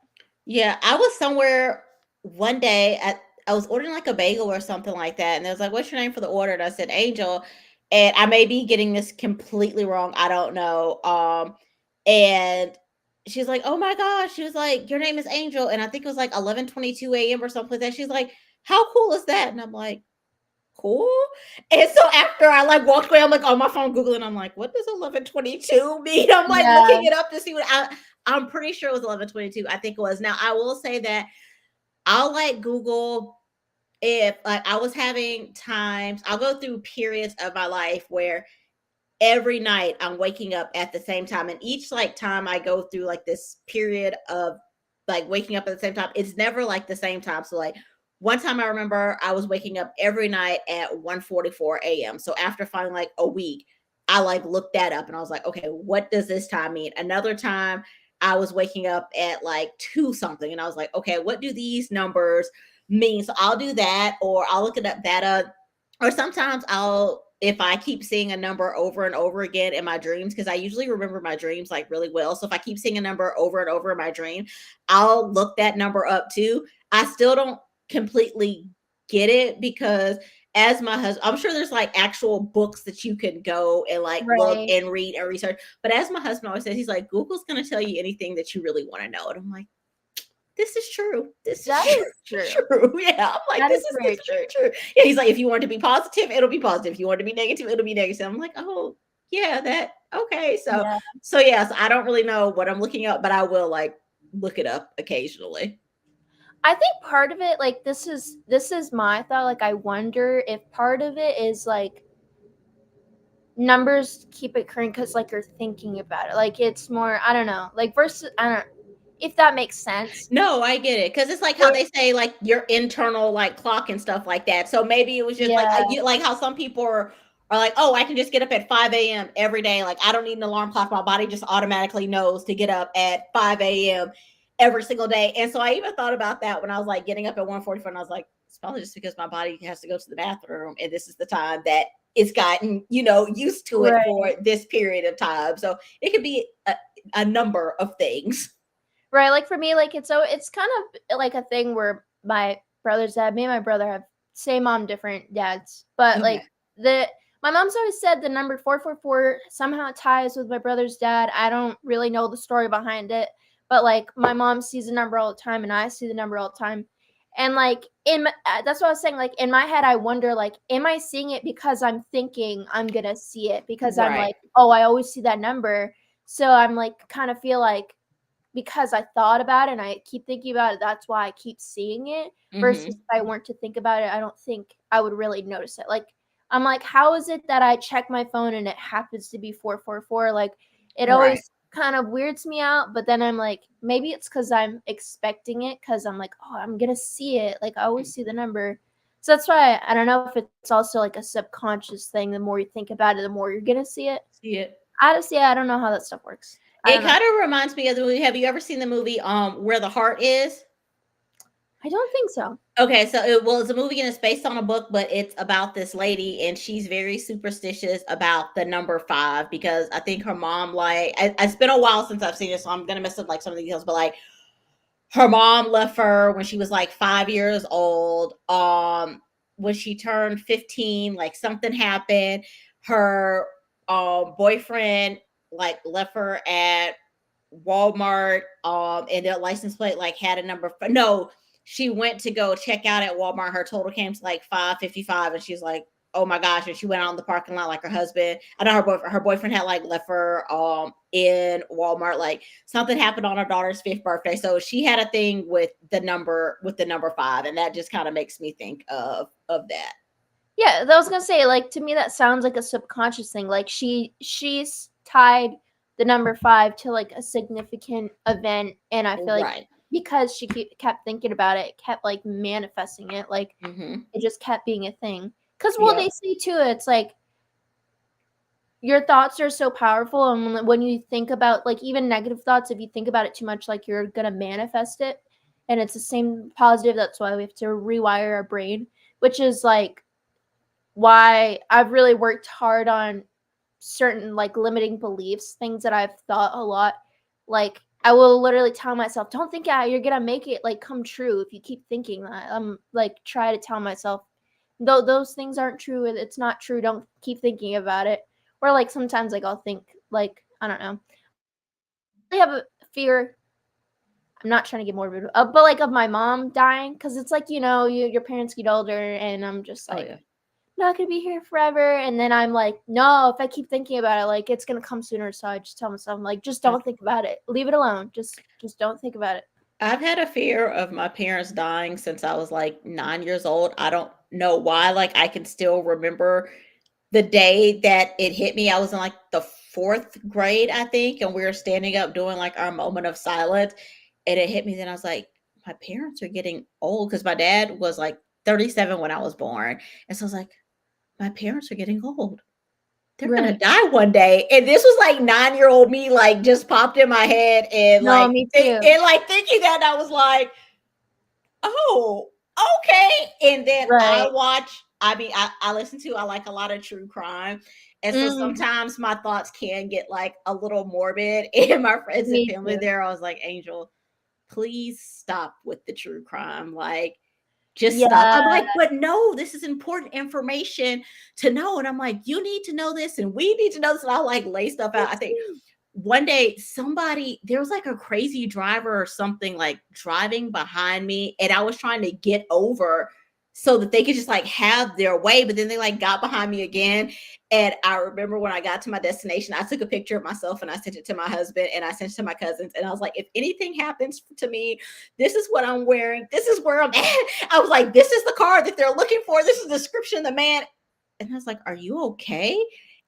Yeah, I was somewhere one day I was ordering like a bagel or something like that, and they was like, "What's your name for the order?" And I said Angel, and I may be getting this completely wrong. I don't know. And she's like, "Oh my gosh!" She was like, "Your name is Angel," and I think it was like 11:22 a.m. or something like that. She's like, "How cool is that?" And I'm like, "Cool." And so after I like walked away, I'm like on my phone googling. I'm like, "What does 11:22 mean?" I'm like yeah, looking it up to see what I'm pretty sure it was 11:22. I think it was. Now I will say that I'll like Google if like I was having times. I'll go through periods of my life where every night I'm waking up at the same time, and each like time I go through like this period of like waking up at the same time, it's never like the same time. So like one time I remember I was waking up every night at 1:44 a.m. So after finding like a week, I like looked that up and I was like, okay, what does this time mean? Another time I was waking up at like 2 something and I was like, okay, what do these numbers mean? So I'll do that, or I'll look it up that or sometimes I'll, if I keep seeing a number over and over again in my dreams, because I usually remember my dreams like really well. So if I keep seeing a number over and over in my dream, I'll look that number up too. I still don't completely get it because as my husband, I'm sure there's like actual books that you can go and like look right. and read and research. But as my husband always says, he's like, Google's going to tell you anything that you really want to know. And I'm like, this is true. This is That true. is true. True. Yeah. I'm like, That this is is very very true. true. Yeah. He's like, if you want to be positive, it'll be positive. If you want to be negative, it'll be negative. I'm like, oh, yeah, that okay. Yeah. So yes, I don't really know what I'm looking up, but I will like look it up occasionally. I think part of it, like this is my thought. Like I wonder if part of it is like numbers keep occurring because like you're thinking about it. Like it's more, I don't know, like versus, I don't, if that makes sense. No, I get it because it's like how Where, they say like your internal like clock and stuff like that. So maybe it was just like yeah, you like how some people are like, oh, I can just get up at 5 a.m. every day. Like I don't need an alarm clock. My body just automatically knows to get up at 5 a.m. every single day. And so I even thought about that when I was like getting up at 1:44, and I was like, it's probably just because my body has to go to the bathroom, and this is the time that it's gotten used to it right, for this period of time. So it could be a number of things. right. Like for me, like it's kind of like a thing where my brother's dad, me and my brother have same mom, different dads, but Okay. like the my mom's always said the number 444 somehow ties with my brother's dad. I don't really know the story behind it, but like my mom sees the number all the time, and I see the number all the time. And like that's what I was saying. Like in my head, I wonder, like, am I seeing it because I'm thinking I'm gonna see it? Because I'm Right. like, oh, I always see that number, so I'm like, kind of feel like because I thought about it and I keep thinking about it, that's why I keep seeing it. Versus if Mhm. I weren't to think about it, I don't think I would really notice it. Like I'm like, how is it that I check my phone and it happens to be 444? Like it Right. always kind of weirds me out, but then I'm like, maybe it's because I'm expecting it because I'm like, oh, I'm gonna see it. Like I always see the number. So that's why I don't know if it's also like a subconscious thing. The more you think about it, the more you're gonna see it. See it. I don't know how that stuff works. I It don't know. kind of reminds me of the movie. Have you ever seen the movie Where the Heart Is? I don't think so. Okay, so it's a movie and it's based on a book, but it's about this lady and she's very superstitious about the number 5 because I think her mom it's been a while since I've seen it, so I'm gonna mess up like some of the details, but like her mom left her when she was like 5 years old. When she turned 15, like something happened. Her boyfriend like left her at Walmart, and their license plate like had a number. No, she went to go check out at Walmart. Her total came to like 555, and she's like, "Oh my gosh!" And she went out in the parking lot like her husband. I know her boyfriend had like left her in Walmart. Like something happened on her daughter's 5th birthday, so she had a thing with the number 5, and that just kind of makes me think of that. Yeah, I was gonna say, like, to me that sounds like a subconscious thing. Like she's tied the number 5 to like a significant event, and I feel like Right. because she kept thinking about it, kept like manifesting it, like it just kept being a thing. Because they say too, it's like your thoughts are so powerful, and when you think about like even negative thoughts, if you think about it too much, like you're gonna manifest it, and it's the same positive. That's why we have to rewire our brain, which is like why I've really worked hard on certain like limiting beliefs, things that I've thought a lot. Like I will literally tell myself, "Don't think you're gonna make it like come true if you keep thinking that." I'm like try to tell myself, though those things aren't true. It's not true. Don't keep thinking about it. Or like sometimes like I'll think like I don't know. I have a fear. I'm not trying to get morbid, but like of my mom dying, because it's like your parents get older, and I'm just like. Yeah. Not gonna be here forever, and then I'm like, no, if I keep thinking about it, like it's gonna come sooner. So I just tell myself, I'm like, just don't think about it, leave it alone, just don't think about it. I've had a fear of my parents dying since I was like 9 years old. I don't know why. Like I can still remember the day that it hit me. I was in like the 4th grade, I think, and we were standing up doing like our moment of silence, and it hit me. Then I was like, my parents are getting old, because my dad was like 37 when I was born, and so I was like, my parents are getting old. They're gonna Right. die one day. And this was like 9-year-old me, like just popped in my head, and No, like me too. like thinking that, I was like, oh, okay. And then Right. I listen to, I like a lot of true crime. And so sometimes my thoughts can get like a little morbid. And my friends and Me family too. there, I was like, Angel, please stop with the true crime. Like, just stop. Yeah. I'm like, but no, this is important information to know. And I'm like, you need to know this, and we need to know this. And I'll like lay stuff out. I think one day there was like a crazy driver or something like driving behind me, and I was trying to get over so that they could just like have their way, but then they like got behind me again. And I remember when I got to my destination, I took a picture of myself and I sent it to my husband and I sent it to my cousins, and I was like, if anything happens to me, this is what I'm wearing, this is where I'm at. I was like, this is the car that they're looking for, this is the description of the man. And I was like, are you okay?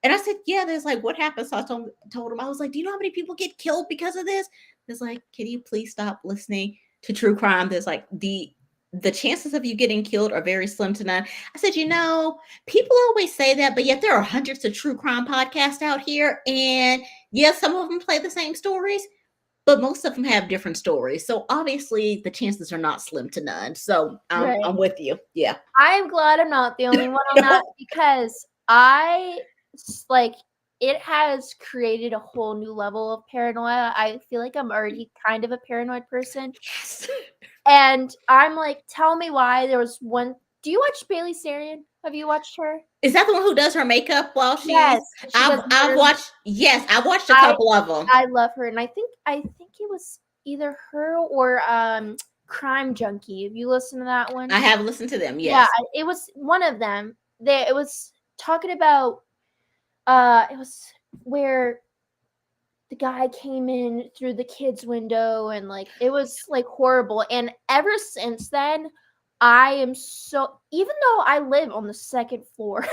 And I said, yeah. There's like, what happened? So I told him, I was like, do you know how many people get killed because of this? There's like, can you please stop listening to true crime? There's like the chances of you getting killed are very slim to none. I said, people always say that, but yet there are hundreds of true crime podcasts out here. And yes, some of them play the same stories, but most of them have different stories. So obviously the chances are not slim to none. So Right. I'm with you. Yeah. I'm glad I'm not the only one on that, because it has created a whole new level of paranoia. I feel like I'm already kind of a paranoid person. Yes. And I'm like, tell me why. There was one. Do you watch Bailey Sarian? Have you watched her? Is that the one who does her makeup while she's? Yes, I've watched. Yes, I've watched a couple of them. I love her, and I think it was either her or Crime Junkie. Have you listened to that one? I have listened to them. Yes. Yeah, it was one of them. It was talking about it was where the guy came in through the kid's window, and like it was like horrible. And ever since then, I am so, even though I live on the 2nd floor,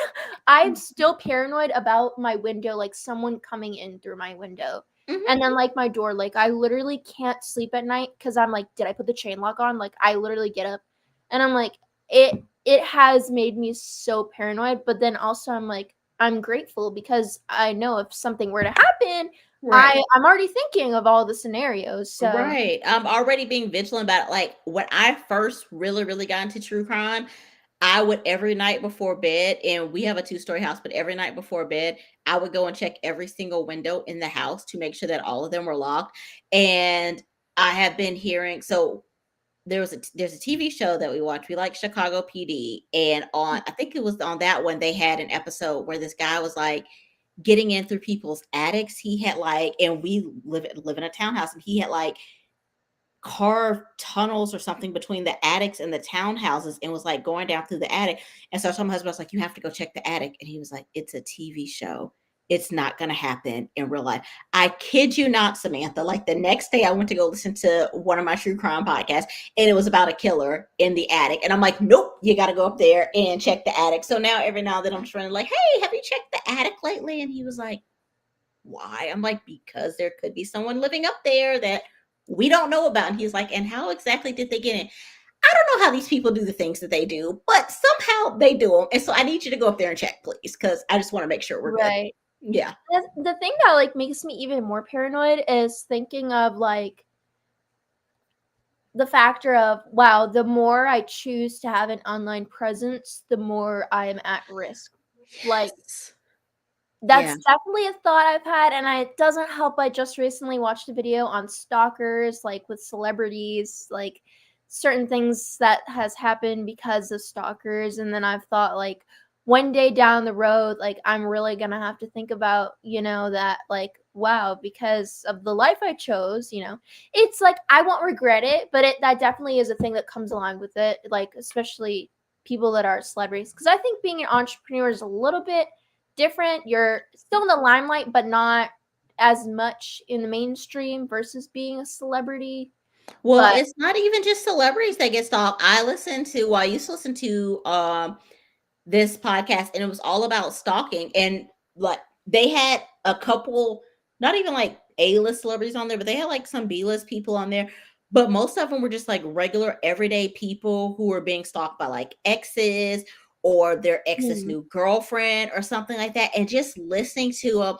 I'm still paranoid about my window, like someone coming in through my window. And then like my door, like I literally can't sleep at night because I'm like, did I put the chain lock on? Like I literally get up and I'm like, it has made me so paranoid. But then also I'm like, I'm grateful because I know if something were to happen, Right. I'm already thinking of all the scenarios. So Right. I'm already being vigilant about it. Like when I first really, really got into true crime, I would every night before bed, and we have a 2-story house, but every night before bed, I would go and check every single window in the house to make sure that all of them were locked. And I have been hearing, so there's a TV show that we watch. We like Chicago PD, and I think it was on that one, they had an episode where this guy was like, getting in through people's attics. He had like, and we live in a townhouse, and he had like carved tunnels or something between the attics and the townhouses, and was like going down through the attic. And so I told my husband, I was like, you have to go check the attic. And he was like, it's a TV show. It's not going to happen in real life. I kid you not, Samantha. Like the next day, I went to go listen to one of my true crime podcasts, and it was about a killer in the attic. And I'm like, nope, you got to go up there and check the attic. So now every now and then I'm trying to like, hey, have you checked the attic lately? And he was like, why? I'm like, because there could be someone living up there that we don't know about. And he's like, and how exactly did they get in? I don't know how these people do the things that they do, but somehow they do them. And so I need you to go up there and check, please, because I just want to make sure we're good. Yeah. The thing that like makes me even more paranoid is thinking of like the factor of, wow, the more I choose to have an online presence, the more I am at risk. Like, that's definitely a thought I've had, and it doesn't help. I just recently watched a video on stalkers, like with celebrities, like certain things that has happened because of stalkers. And then I've thought, like, one day down the road, like, I'm really gonna have to think about, that, like, wow, because of the life I chose, it's like I won't regret it, but that definitely is a thing that comes along with it, like, especially people that are celebrities. Because I think being an entrepreneur is a little bit different. You're still in the limelight, but not as much in the mainstream versus being a celebrity. Well, it's not even just celebrities that get stalked. I used to listen to this podcast, and it was all about stalking. And like they had a couple, not even like A-list celebrities on there, but they had like some B-list people on there. But most of them were just like regular everyday people who were being stalked by like exes or their ex's new girlfriend or something like that. And just listening to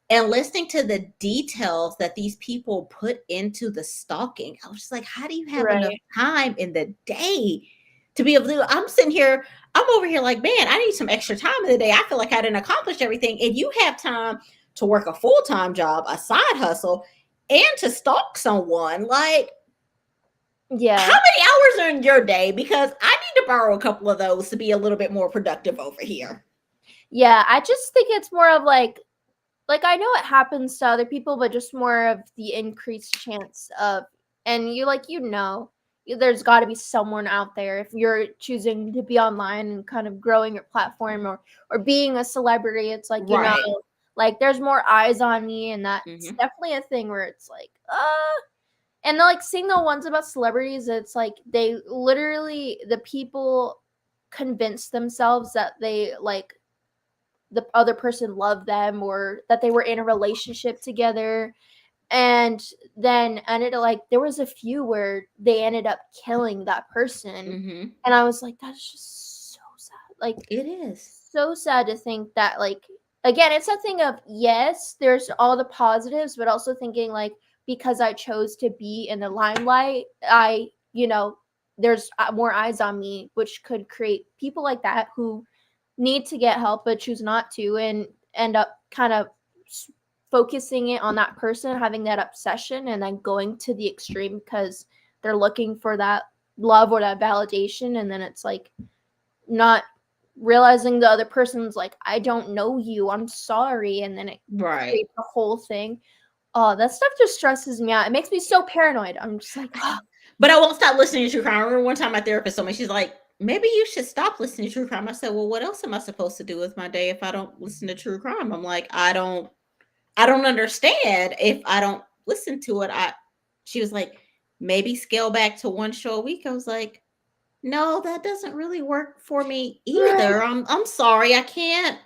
the details that these people put into the stalking, I was just like, how do you have enough time in the day to be able to do? I'm sitting here, I'm over here like, man, I need some extra time in the day. I feel like I didn't accomplish everything. And you have time to work a full-time job, a side hustle, and to stalk someone. Like, yeah, how many hours are in your day? Because I need to borrow a couple of those to be a little bit more productive over here. Yeah, I just think it's more of like I know it happens to other people, but just more of the increased chance of, and there's got to be someone out there if you're choosing to be online and kind of growing your platform or being a celebrity. It's like, like there's more eyes on me, and that's definitely a thing where it's like, and like seeing the ones about celebrities, it's like they literally, the people convince themselves that they like the other person loved them or that they were in a relationship together, and then ended up like there was a few where they ended up killing that person. And I was like, that's just so sad. Like, it is so sad to think that, like, again, it's a thing of, yes, there's all the positives, but also thinking like, because I chose to be in the limelight, there's more eyes on me, which could create people like that who need to get help but choose not to, and end up kind of focusing it on that person, having that obsession, and then going to the extreme because they're looking for that love or that validation. And then it's like not realizing the other person's like, I don't know you, I'm sorry. And then it creates the whole thing. Oh, that stuff just stresses me out. It makes me so paranoid. I'm just like, oh. But I won't stop listening to true crime. I remember one time my therapist told me, she's like, maybe you should stop listening to true crime. I said, well, what else am I supposed to do with my day if I don't listen to true crime? I'm like, I don't understand if I don't listen to it. She was like, maybe scale back to one show a week. I was like, no, that doesn't really work for me either. I'm sorry, I can't.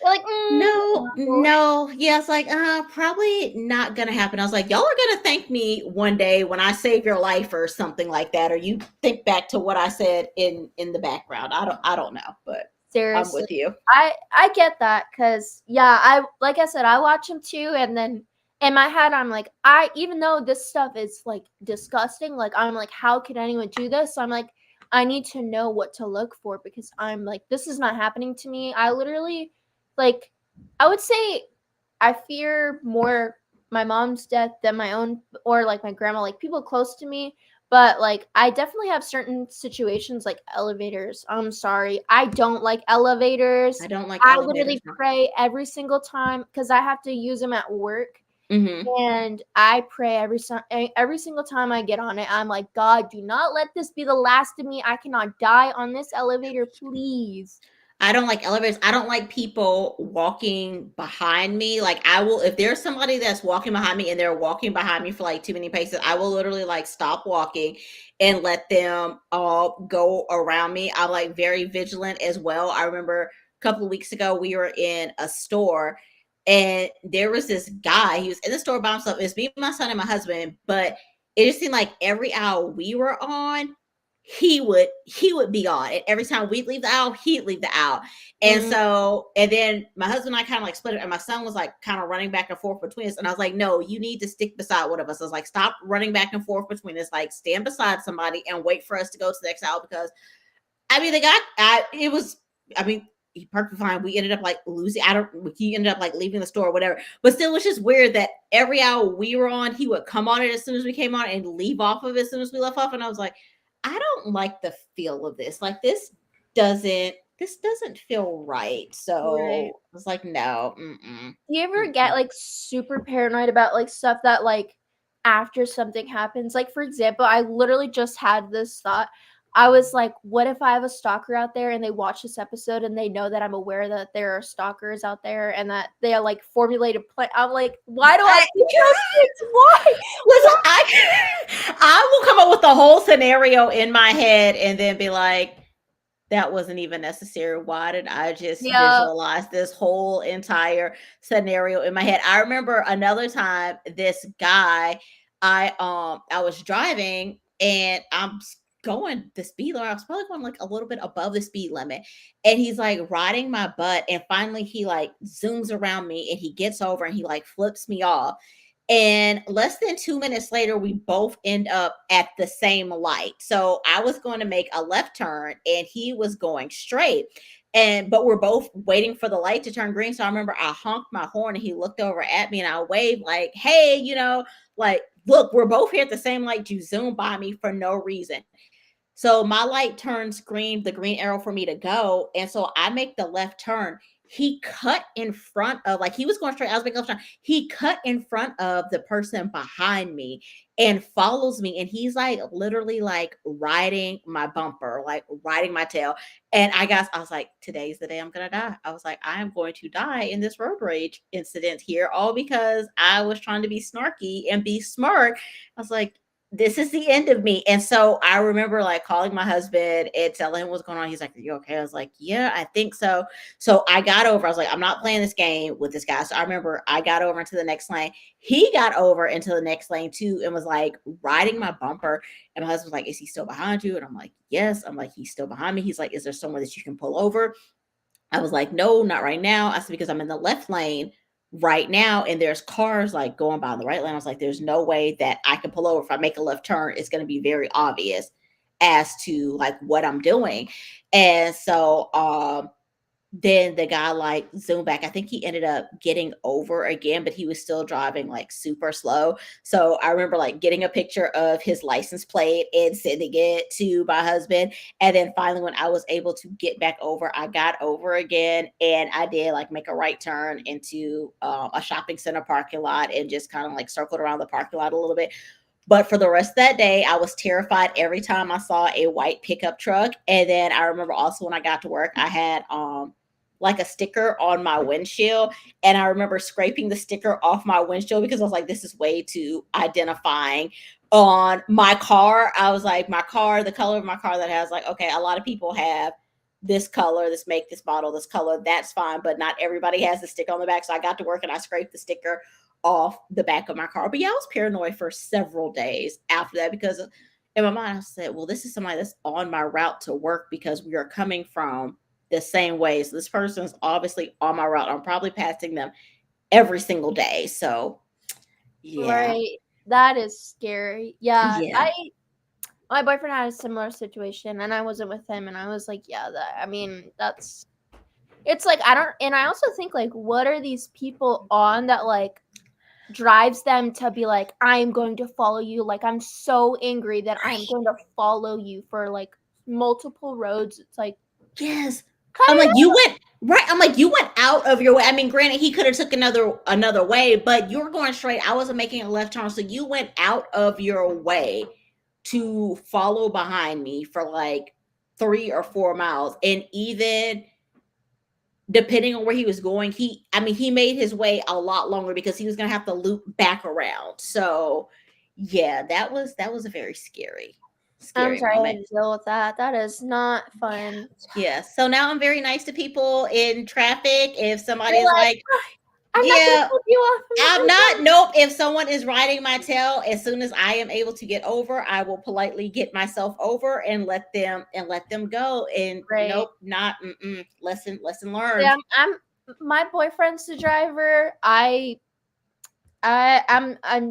Like, no. Yeah, it's like, probably not gonna happen. I was like, y'all are gonna thank me one day when I save your life or something like that, or you think back to what I said in the background. I don't know, but seriously, I'm with you. I get that, because like I said, I watch them too, and then in my head I'm like, even though this stuff is like disgusting, like I'm like, how could anyone do this? So I'm like, I need to know what to look for, because I'm like, this is not happening to me. I literally, like, I would say I fear more my mom's death than my own, or like my grandma, like people close to me. But, like, I definitely have certain situations like elevators. I'm sorry. I don't like elevators. I don't like I elevators. literally pray every single time because I have to use them at work. Mm-hmm. And I pray every single time I get on it. I'm like, God, do not let this be the last of me. I cannot die on this elevator, please. I don't like elevators. I don't like people walking behind me. Like I will, if there's somebody that's walking behind me and they're walking behind me for like too many paces, I will literally like stop walking and let them all go around me. I'm like very vigilant as well. I remember a couple of weeks ago we were in a store and there was this guy. He was in the store by himself. It's me, my son, and my husband. But it just seemed like every hour we were on, he would be on, and every time we'd leave the aisle, he'd leave the aisle. And Mm. so, and then my husband and I kind of like split it, and my son was like kind of running back and forth between us, and I was like, no, you need to stick beside one of us. I was like, stop running back and forth between us, like stand beside somebody and wait for us to go to the next aisle. Because I mean, it was, I mean, he perfectly fine. We ended up like losing. He ended up like leaving the store or whatever. But still, it was just weird that every hour we were on, he would come on it as soon as we came on and leave off of it as soon as we left off. And I was like, I don't like the feel of this. Like this doesn't feel right. Right. So I was like, no. Mm-mm, Do you ever get mm-mm. like super paranoid about like stuff that like after something happens? Like, for example, I literally just had this thought. I was like, what if I have a stalker out there and they watch this episode and they know that I'm aware that there are stalkers out there and that they are like formulated plan? I'm like, why do I think those things? Why? Listen, I will come up with the whole scenario in my head and then be like, that wasn't even necessary. Why did I just Yeah. visualize this whole entire scenario in my head? I remember another time this guy, I was driving and I'm going the speed limit. I was probably going like a little bit above the speed limit. And he's like riding my butt. And finally he like zooms around me and he gets over and he like flips me off. And less than 2 minutes later, we both end up at the same light. So I was going to make a left turn and he was going straight. But we're both waiting for the light to turn green. So I remember I honked my horn and he looked over at me and I waved like, hey, like, look, we're both here at the same light. You zoom by me for no reason. So my light turns green, the green arrow for me to go. And so I make the left turn. He cut in front of, like, he was going straight. I was making left turn. He cut in front of the person behind me and follows me. And he's like literally like riding my bumper, like riding my tail. And I was like, today's the day I'm going to die. I was like, I am going to die in this road rage incident here, all because I was trying to be snarky and be smart. I was like, this is the end of me. And so I remember like calling my husband and telling him what's going on. He's like, are you okay? I was like, yeah, I think so. So I got over. I was like, I'm not playing this game with this guy. So I remember I got over into the next lane. He got over into the next lane too and was like riding my bumper. And my husband was like, is he still behind you? And I'm like, yes. I'm like, he's still behind me. He's like, is there somewhere that you can pull over? I was like, no, not right now. I said, because I'm in the left lane right now and there's cars like going by in the right lane. I was like, there's no way that I can pull over. If I make a left turn, it's going to be very obvious as to like what I'm doing. And so then the guy like zoomed back. I think he ended up getting over again, but he was still driving like super slow. So I remember like getting a picture of his license plate and sending it to my husband. And then finally, when I was able to get back over, I got over again and I did like make a right turn into a shopping center parking lot and just kind of like circled around the parking lot a little bit. But for the rest of that day, I was terrified every time I saw a white pickup truck. And then I remember also when I got to work, I had like a sticker on my windshield. And I remember scraping the sticker off my windshield because I was like, this is way too identifying on my car. I was like, my car, the color of my car that has like, okay, a lot of people have this color, this make, this model, this color, that's fine. But not everybody has the sticker on the back. So I got to work and I scraped the sticker off the back of my car. But yeah, I was paranoid for several days after that because in my mind, I said, well, this is somebody that's on my route to work because we are coming from the same way. So this person's obviously on my route. I'm probably passing them every single day. So yeah. Right. That is scary. Yeah. Yeah. My boyfriend had a similar situation and I wasn't with him and I was like, yeah, that's it's like I don't and I also think like what are these people on that like drives them to be like, I'm going to follow you. Like, I'm so angry that I'm going to follow you for like multiple roads. It's like, yes. cut I'm it like, out. you went right. I'm like, you went out of your way. I mean, granted, he could have took another way, but you were going straight. I wasn't making a left turn, so you went out of your way to follow behind me for like 3 or 4 miles, and even depending on where he was going, he made his way a lot longer because he was gonna have to loop back around. So yeah, that was a very I'm scary sorry I moment. had to deal with that. That is not fun. Yeah. So now I'm very nice to people in traffic. If You're somebody's like, like, I'm not gonna yeah, flip you off. I'm not I'm gonna not. go. Nope. If someone is riding my tail, as soon as I am able to get over, I will politely get myself over and let them go. And Right. nope, not lesson learned. Yeah, I'm my boyfriend's the driver. I'm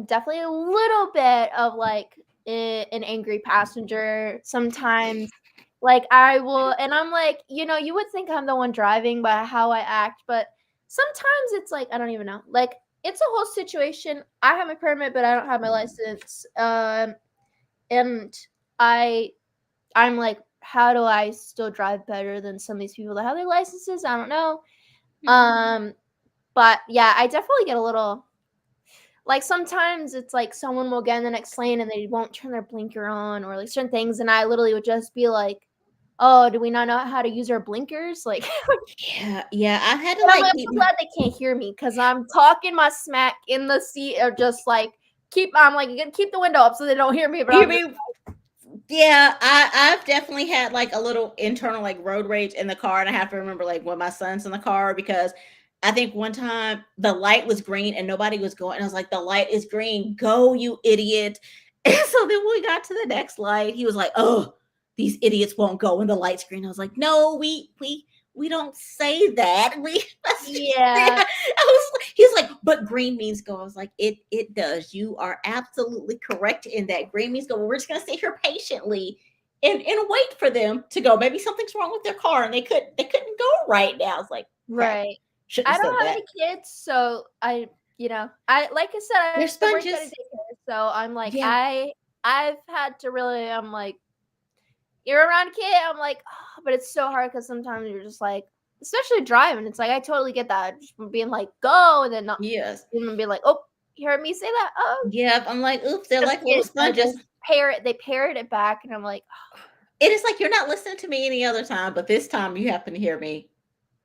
definitely a little bit of like an angry passenger sometimes. Like I will, and I'm like, you would think I'm the one driving by how I act, but sometimes it's like I don't even know. Like it's a whole situation. I have my permit, but I don't have my license. And I I'm like, how do I still drive better than some of these people that have their licenses? I don't know. Um, but yeah, I definitely get a little like sometimes it's like someone will get in the next lane and they won't turn their blinker on or like certain things, and I literally would just be like, "Oh, do we not know how to use our blinkers?" Like, Yeah, yeah. I had to and I'm like like, keep I'm glad they can't hear me because I'm talking my smack in the seat or just like I'm like, you gotta keep the window up so they don't hear me, but you I'm just mean yeah, I've definitely had like a little internal like road rage in the car, and I have to remember like when my son's in the car because I think one time the light was green and nobody was going. And I was like, "The light is green, go you idiot!" And so then when we got to the next light, he was like, "Oh, these idiots won't go when the light's green." I was like, "No, we don't say that. We yeah, he's like, but green means go. I was like, it does. You are absolutely correct in that. Green means go. Well, we're just gonna sit here patiently and wait for them to go. Maybe something's wrong with their car and they couldn't go right now. I was like, crap, right. shouldn't I have don't said have that. any kids, so I like I said, They're I work at a sponges. daycare, so I'm like Yeah. I've had to really I'm like you're around a kid, I'm like, oh, but it's so hard because sometimes you're just like, especially driving, it's like I totally get that. Just from being like, go, and then not Yes. even be like, oh, you heard me say that? Oh, Yep. I'm like, oops, they're because like little kids, sponges. they parrot it back, and I'm like, It is like you're not listening to me any other time, but this time you happen to hear me.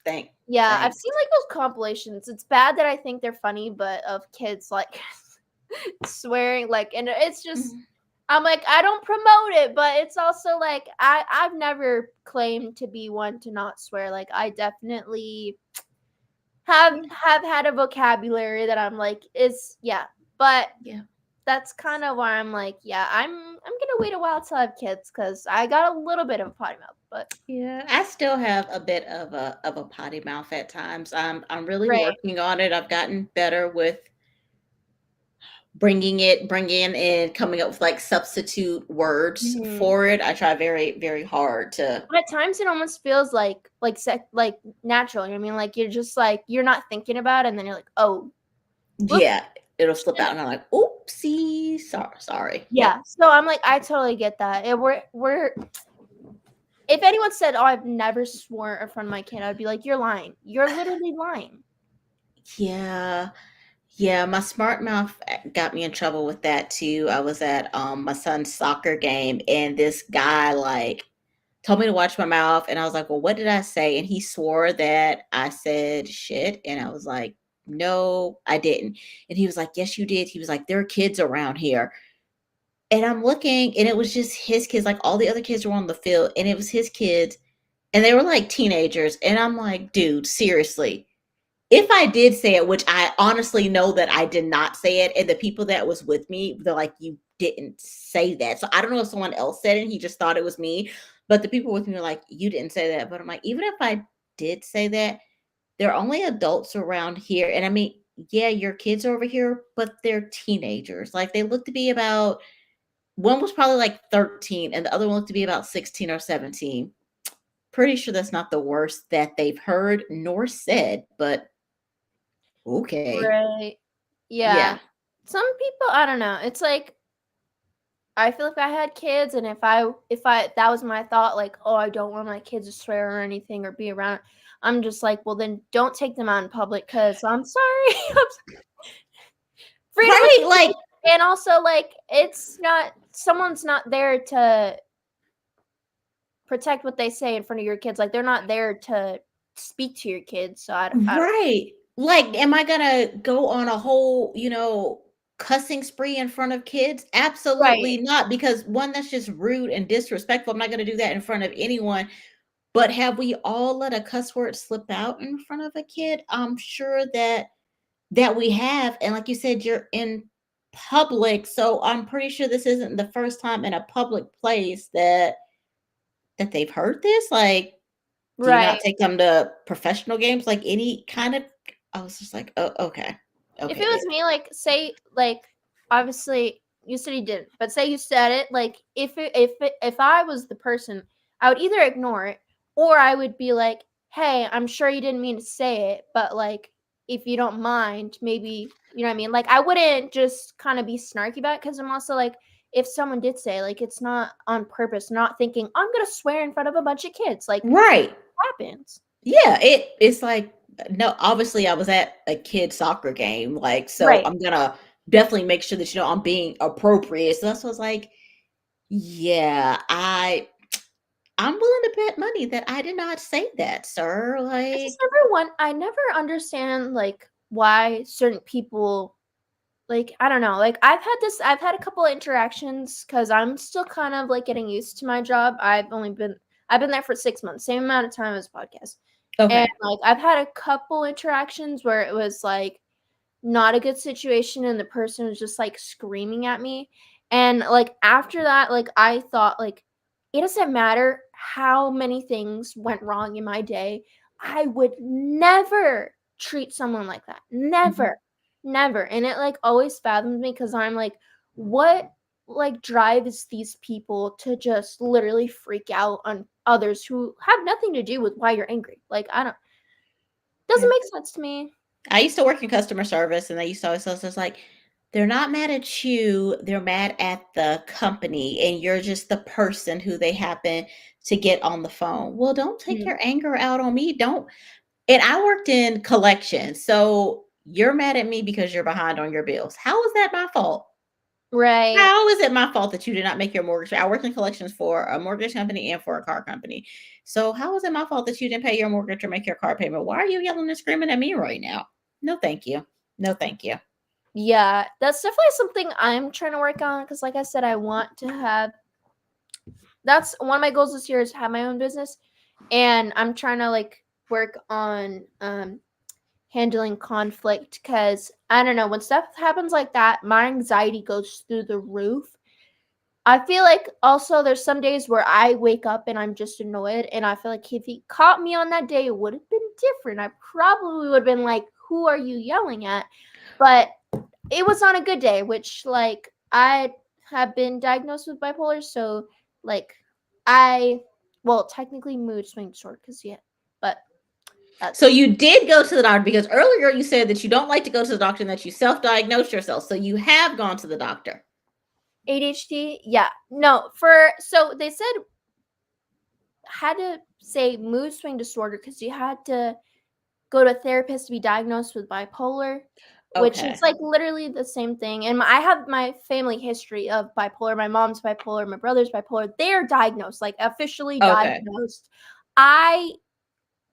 Thank yeah, I've thanks. seen like those compilations. It's bad that I think they're funny, but of kids like swearing, like, and it's just Mhm. I'm like, I don't promote it, but it's also like I've never claimed to be one to not swear. Like I definitely Yeah. have had a vocabulary that I'm like is yeah, but Yeah. that's kind of why I'm like, yeah, I'm gonna wait a while till I have kids because I got a little bit of a potty mouth, but Yeah, I still have a bit of a potty mouth at times. I'm really right. working on it. I've gotten better with bringing and coming up with like substitute words Mhm. for it. I try very very hard to. But at times it almost feels like natural. You know what I mean? Like you're just like you're not thinking about it, and then you're like, oh, whoops. Yeah, it'll slip out, and I'm like, oopsie, sorry. Yeah. Yep. So I'm like, I totally get that. We're if anyone said, "Oh, I've never swore in front of my kid," I'd be like, "You're lying. You're literally lying." Yeah. Yeah, my smart mouth got me in trouble with that too. I was at my son's soccer game, and this guy like told me to watch my mouth, and I was like, "Well, what did I say?" And he swore that I said shit, and I was like, "No, I didn't." And he was like, "Yes, you did." He was like, "There are kids around here." And I'm looking, and it was just his kids. Like all the other kids were on the field, and it was his kids, and they were like teenagers. And I'm like, "Dude, seriously." If I did say it, which I honestly know that I did not say it, and the people that was with me, they're like, "You didn't say that." So I don't know if someone else said it, and he just thought it was me. But the people with me were like, "You didn't say that." But I'm like, even if I did say that, there are only adults around here. And I mean, yeah, your kids are over here, but they're teenagers. Like they look to be about one was probably like 13, and the other one looked to be about 16 or 17. Pretty sure that's not the worst that they've heard nor said, but okay. Right. Yeah. Yeah. Some people, I don't know. It's like I feel if I had kids and if I that was my thought, like, oh, I don't want my kids to swear or anything or be around. I'm just like, well, then don't take them out in public because I'm sorry. Freedom of Right? speech, Like, and also like it's not someone's not there to protect what they say in front of your kids. Like they're not there to speak to your kids. So I don't. right. Like, am I gonna go on a whole, cussing spree in front of kids? Right. Absolutely not. Because one, that's just rude and disrespectful. I'm not gonna do that in front of anyone. But have we all let a cuss word slip out in front of a kid? I'm sure that we have. And like you said, you're in public. So I'm pretty sure this isn't the first time in a public place that they've heard this. Like, do you not Right. take them to professional games? Like any kind of I was just like, "Oh, okay. If it Okay, was good." me, like say like obviously you said you didn't, but say you said it, like if I was the person, I would either ignore it or I would be like, "Hey, I'm sure you didn't mean to say it, but like if you don't mind, maybe you know what I mean." Like I wouldn't just kind of be snarky about it because I'm also like, if someone did say like it's not on purpose, not thinking I'm gonna swear in front of a bunch of kids, like Right. happens. Yeah, it's like no, obviously I was at a kid soccer game, like, so Right. I'm gonna definitely make sure that, I'm being appropriate. So that's what I was like, yeah, I'm willing to bet money that I did not say that, sir. Like, I never understand like why certain people like I don't know. Like I've had a couple of interactions cuz I'm still kind of like getting used to my job. I've been there for 6 months, same amount of time as podcast. And okay. like I've had a couple interactions where it was like not a good situation and the person was just like screaming at me, and like after that like I thought like it doesn't matter how many things went wrong in my day, I would never treat someone like that, Mhm. never, never. And it like always fathoms me because I'm like, what like drives these people to just literally freak out on others who have nothing to do with why you're angry? Like I don't, Yeah. doesn't make sense to me. I used to work in customer service, and they used to always tell us, like, they're not mad at you, they're mad at the company, and you're just the person who they happen to get on the phone. Well, don't take Mm. your anger out on me. Don't. And I worked in collections, so you're mad at me because you're behind on your bills. How is that my fault? Right. How is it my fault that you did not make your mortgage? I worked in collections for a mortgage company and for a car company. So how is it my fault that you didn't pay your mortgage or make your car payment? Why are you yelling and screaming at me right now? No, thank you. No, thank you. Yeah, that's definitely something I'm trying to work on because, like I said, I want to have. That's one of my goals this year is have my own business, and I'm trying to like work on handling conflict because I don't know when stuff happens like that, my anxiety goes through the roof. I feel like also there's some days where I wake up and I'm just annoyed, and I feel like if he caught me on that day, it would have been different. I probably would have been like, "Who are you yelling at?" But it was on a good day, which like I have been diagnosed with bipolar, so like I well technically mood swing disorder because yeah, but So that's you did go to the doctor because earlier you said that you don't like to go to the doctor and that you self-diagnosed yourself. So you have gone to the doctor. ADHD. Yeah, no, for so they said had to say mood swing disorder because you had to go to a therapist to be diagnosed with bipolar, which is Okay. like literally the same thing. And I have my family history of bipolar. My mom's bipolar, my brother's bipolar. They're diagnosed, like officially Okay. diagnosed. I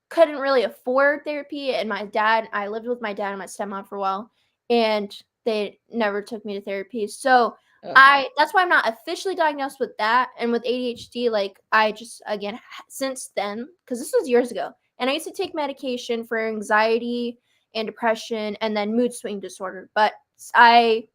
couldn't really afford therapy, and I lived with my dad and my stepmom for a while, and they never took me to therapy. So Okay. that's why I'm not officially diagnosed with that. And with ADHD, like I just again since then, because this was years ago, and I used to take medication for anxiety and depression and then mood swing disorder. But I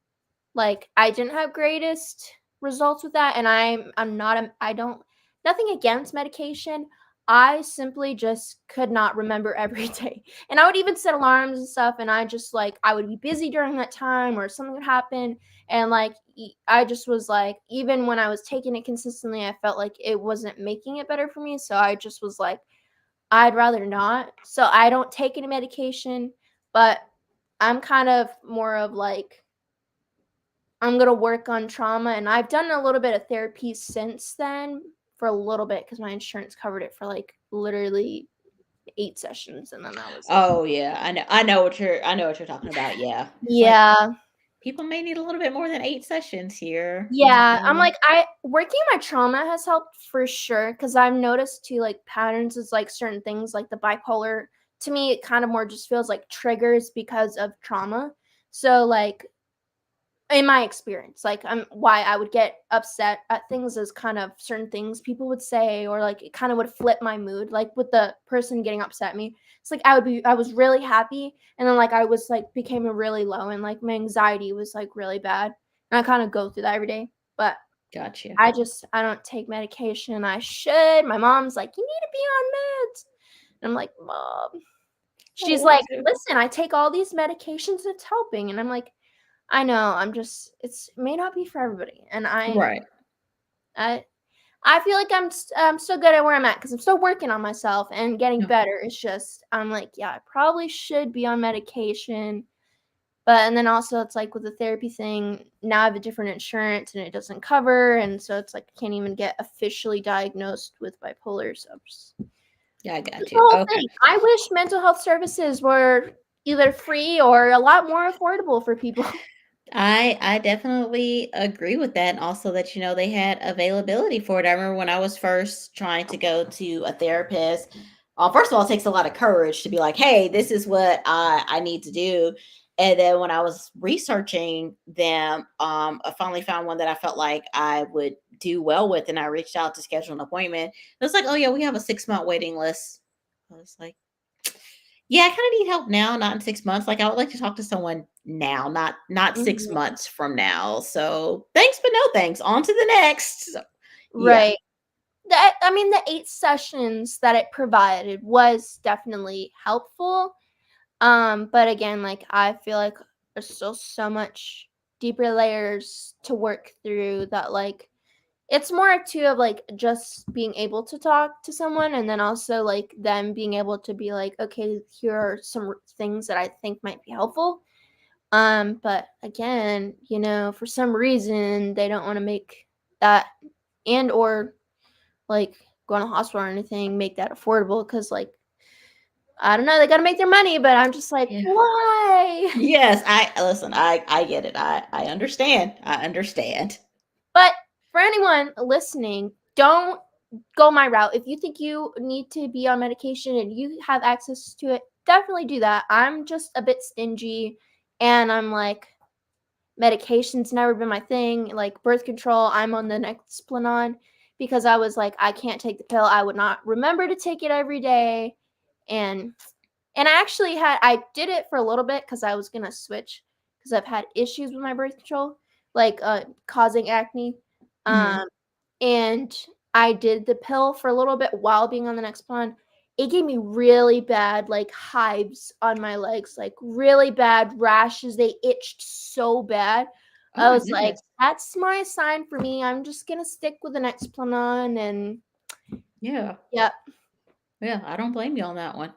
didn't have greatest results with that, and I'm not a I don't nothing against medication. I simply just could not remember every day. And I would even set alarms and stuff, and I just like I would be busy during that time or something would happen, and like I just was like even when I was taking it consistently, I felt like it wasn't making it better for me, so I just was like I'd rather not. So I don't take any medication, but I'm kind of more of like, I'm gonna work on trauma, and I've done a little bit of therapy since then for a little bit because my insurance covered it for like literally 8 sessions, and then that was it. Oh yeah, I know what you're talking about. Yeah, it's like Yeah. people may need a little bit more than 8 sessions here. Yeah, I'm like, I working my trauma has helped for sure because I've noticed too, like, patterns is, like, certain things, like the bipolar, to me, it kind of more just feels like triggers because of trauma. So, like, in my experience, like, why I would get upset at things is kind of certain things people would say, or, like, it kinda would flip my mood, like, with the person getting upset at me. It's like I was really happy, and then, like, I was, like, became really low, and, like, my anxiety was, like, really bad, and I kinda go through that every day, but Gotcha. I don't take medication. I should. My mom's like, "You need to be on meds." And I'm like, "Mom." I don't She's want like, to. "Listen, I take all these medications, it's helping." And I'm like, "I know, it may not be for everybody." And Right. I I feel like I'm still good at where I'm at because 'cause I'm still working on myself and getting Yeah. better. It's just I'm like, "Yeah, I probably should be on medication." But and then also it's like with the therapy thing, now I have a different insurance and it doesn't cover, and so it's like I can't even get officially diagnosed with bipolar. So Yeah, I it's got the you. whole Okay. thing. I wish mental health services were either free or a lot more affordable for people. I definitely agree with that, and also that they had availability for it. I remember when I was first trying to go to a therapist. First of all, it takes a lot of courage to be like, "Hey, this is what I need to do." And then when I was researching them, I finally found one that I felt like I would do well with, and I reached out to schedule an appointment. It was like, "Oh yeah, we have a 6 month waiting list." I was like, yeah, I kind of need help now, not in 6 months. Like I would like to talk to someone now, not six Mhm. months from now. So thanks, but no thanks. On to the next. So, yeah, Right. I mean, the 8 sessions that it provided was definitely helpful. But again, like, I feel like there's still so much deeper layers to work through that, like, it's more too of, like, just being able to talk to someone and then also, like, them being able to be like, "Okay, here are some things that I think might be helpful." But again, for some reason, they don't wanna make that and or, like, going to hospital or anything, make that affordable because, like, I don't know, they gotta make their money, but I'm just like, yeah. "Why?" Yes, I listen. I get it. I understand. I understand. But for anyone listening, don't go my route. If you think you need to be on medication and you have access to it, definitely do that. I'm just a bit stingy and I'm like, medication's never been my thing. Like birth control, I'm on the next Planon because I was like, I can't take the pill. I would not remember to take it every day. And I did it for a little bit because I was gonna switch because I've had issues with my birth control, like causing acne. Mhm. Um, and I did the pill for a little bit while being on the next plan. It gave me really bad like hives on my legs, like really bad rashes. They itched so bad. Oh I my was like, goodness. that's my sign for me. I'm just gonna stick with the next plan on and Yeah. yeah. Yeah. I don't blame you on that one.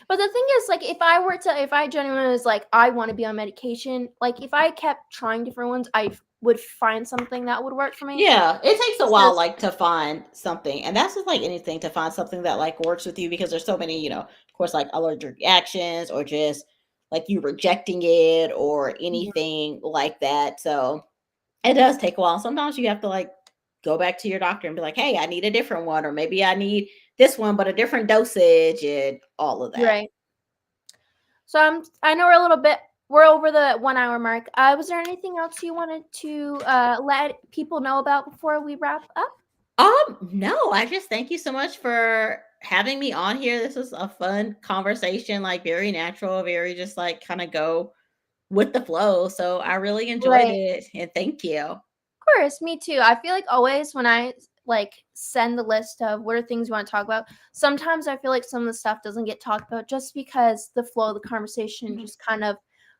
But the thing is, like, if I genuinely was like, I want to be on medication, like, if I kept trying different ones, would find something that would work for me. Yeah, it takes a It's while, just, like, to find something, and that's just like anything, to find something that, like, works with you because there's so many, of course, like, allergic reactions or just, like, you rejecting it or Mhm. anything like that, so it does take a while. Sometimes you have to, like, go back to your doctor and be like, "Hey, I need a different one," or maybe I need this one, but a different dosage and all of that. Right. So I know we're over the 1 hour mark. Was there anything else you wanted to let people know about before we wrap up? No, I just thank you so much for having me on here. This was a fun conversation, like, very natural, very just, like, kinda go with the flow, so I really enjoyed Right. it, and thank you. Course, me too. I feel like always when I like send the list of what are things you want to talk about, sometimes I feel like some of the stuff doesn't get talked about just because the flow of the conversation Mhm. just kind of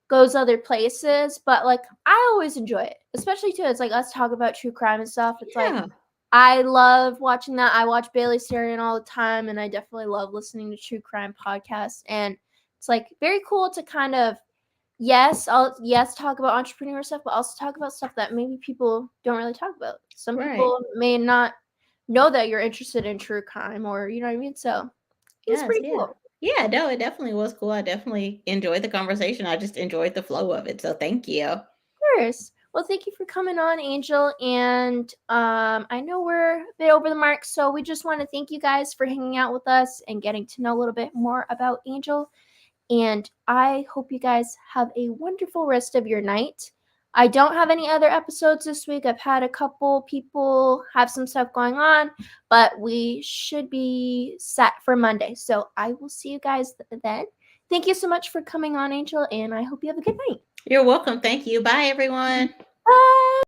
goes other places. But like I always enjoy it, especially too. It's like us talk about true crime and stuff. It's like Yeah. I love watching that. I watch Bailey Sarian all the time, and I definitely love listening to true crime podcasts. And it's like very cool to kind of yes, talk about entrepreneur stuff, but also talk about stuff that maybe people don't really talk about. Some people may not know that you're interested in true crime, or you know what I mean. So it was pretty cool. Yeah, no, it definitely was cool. I definitely enjoyed the conversation. I just enjoyed the flow of it. So thank you. Of course. Well, thank you for coming on, Angel. And I know we're a bit over the mark, so we just want to thank you guys for hanging out with us and getting to know a little bit more about Angel. And I hope you guys have a wonderful rest of your night. I don't have any other episodes this week. I've had a couple people have some stuff going on, but we should be set for Monday. So I will see you guys then. Thank you so much for coming on, Angel, and I hope you have a good night. You're welcome. Thank you. Bye, everyone. Bye.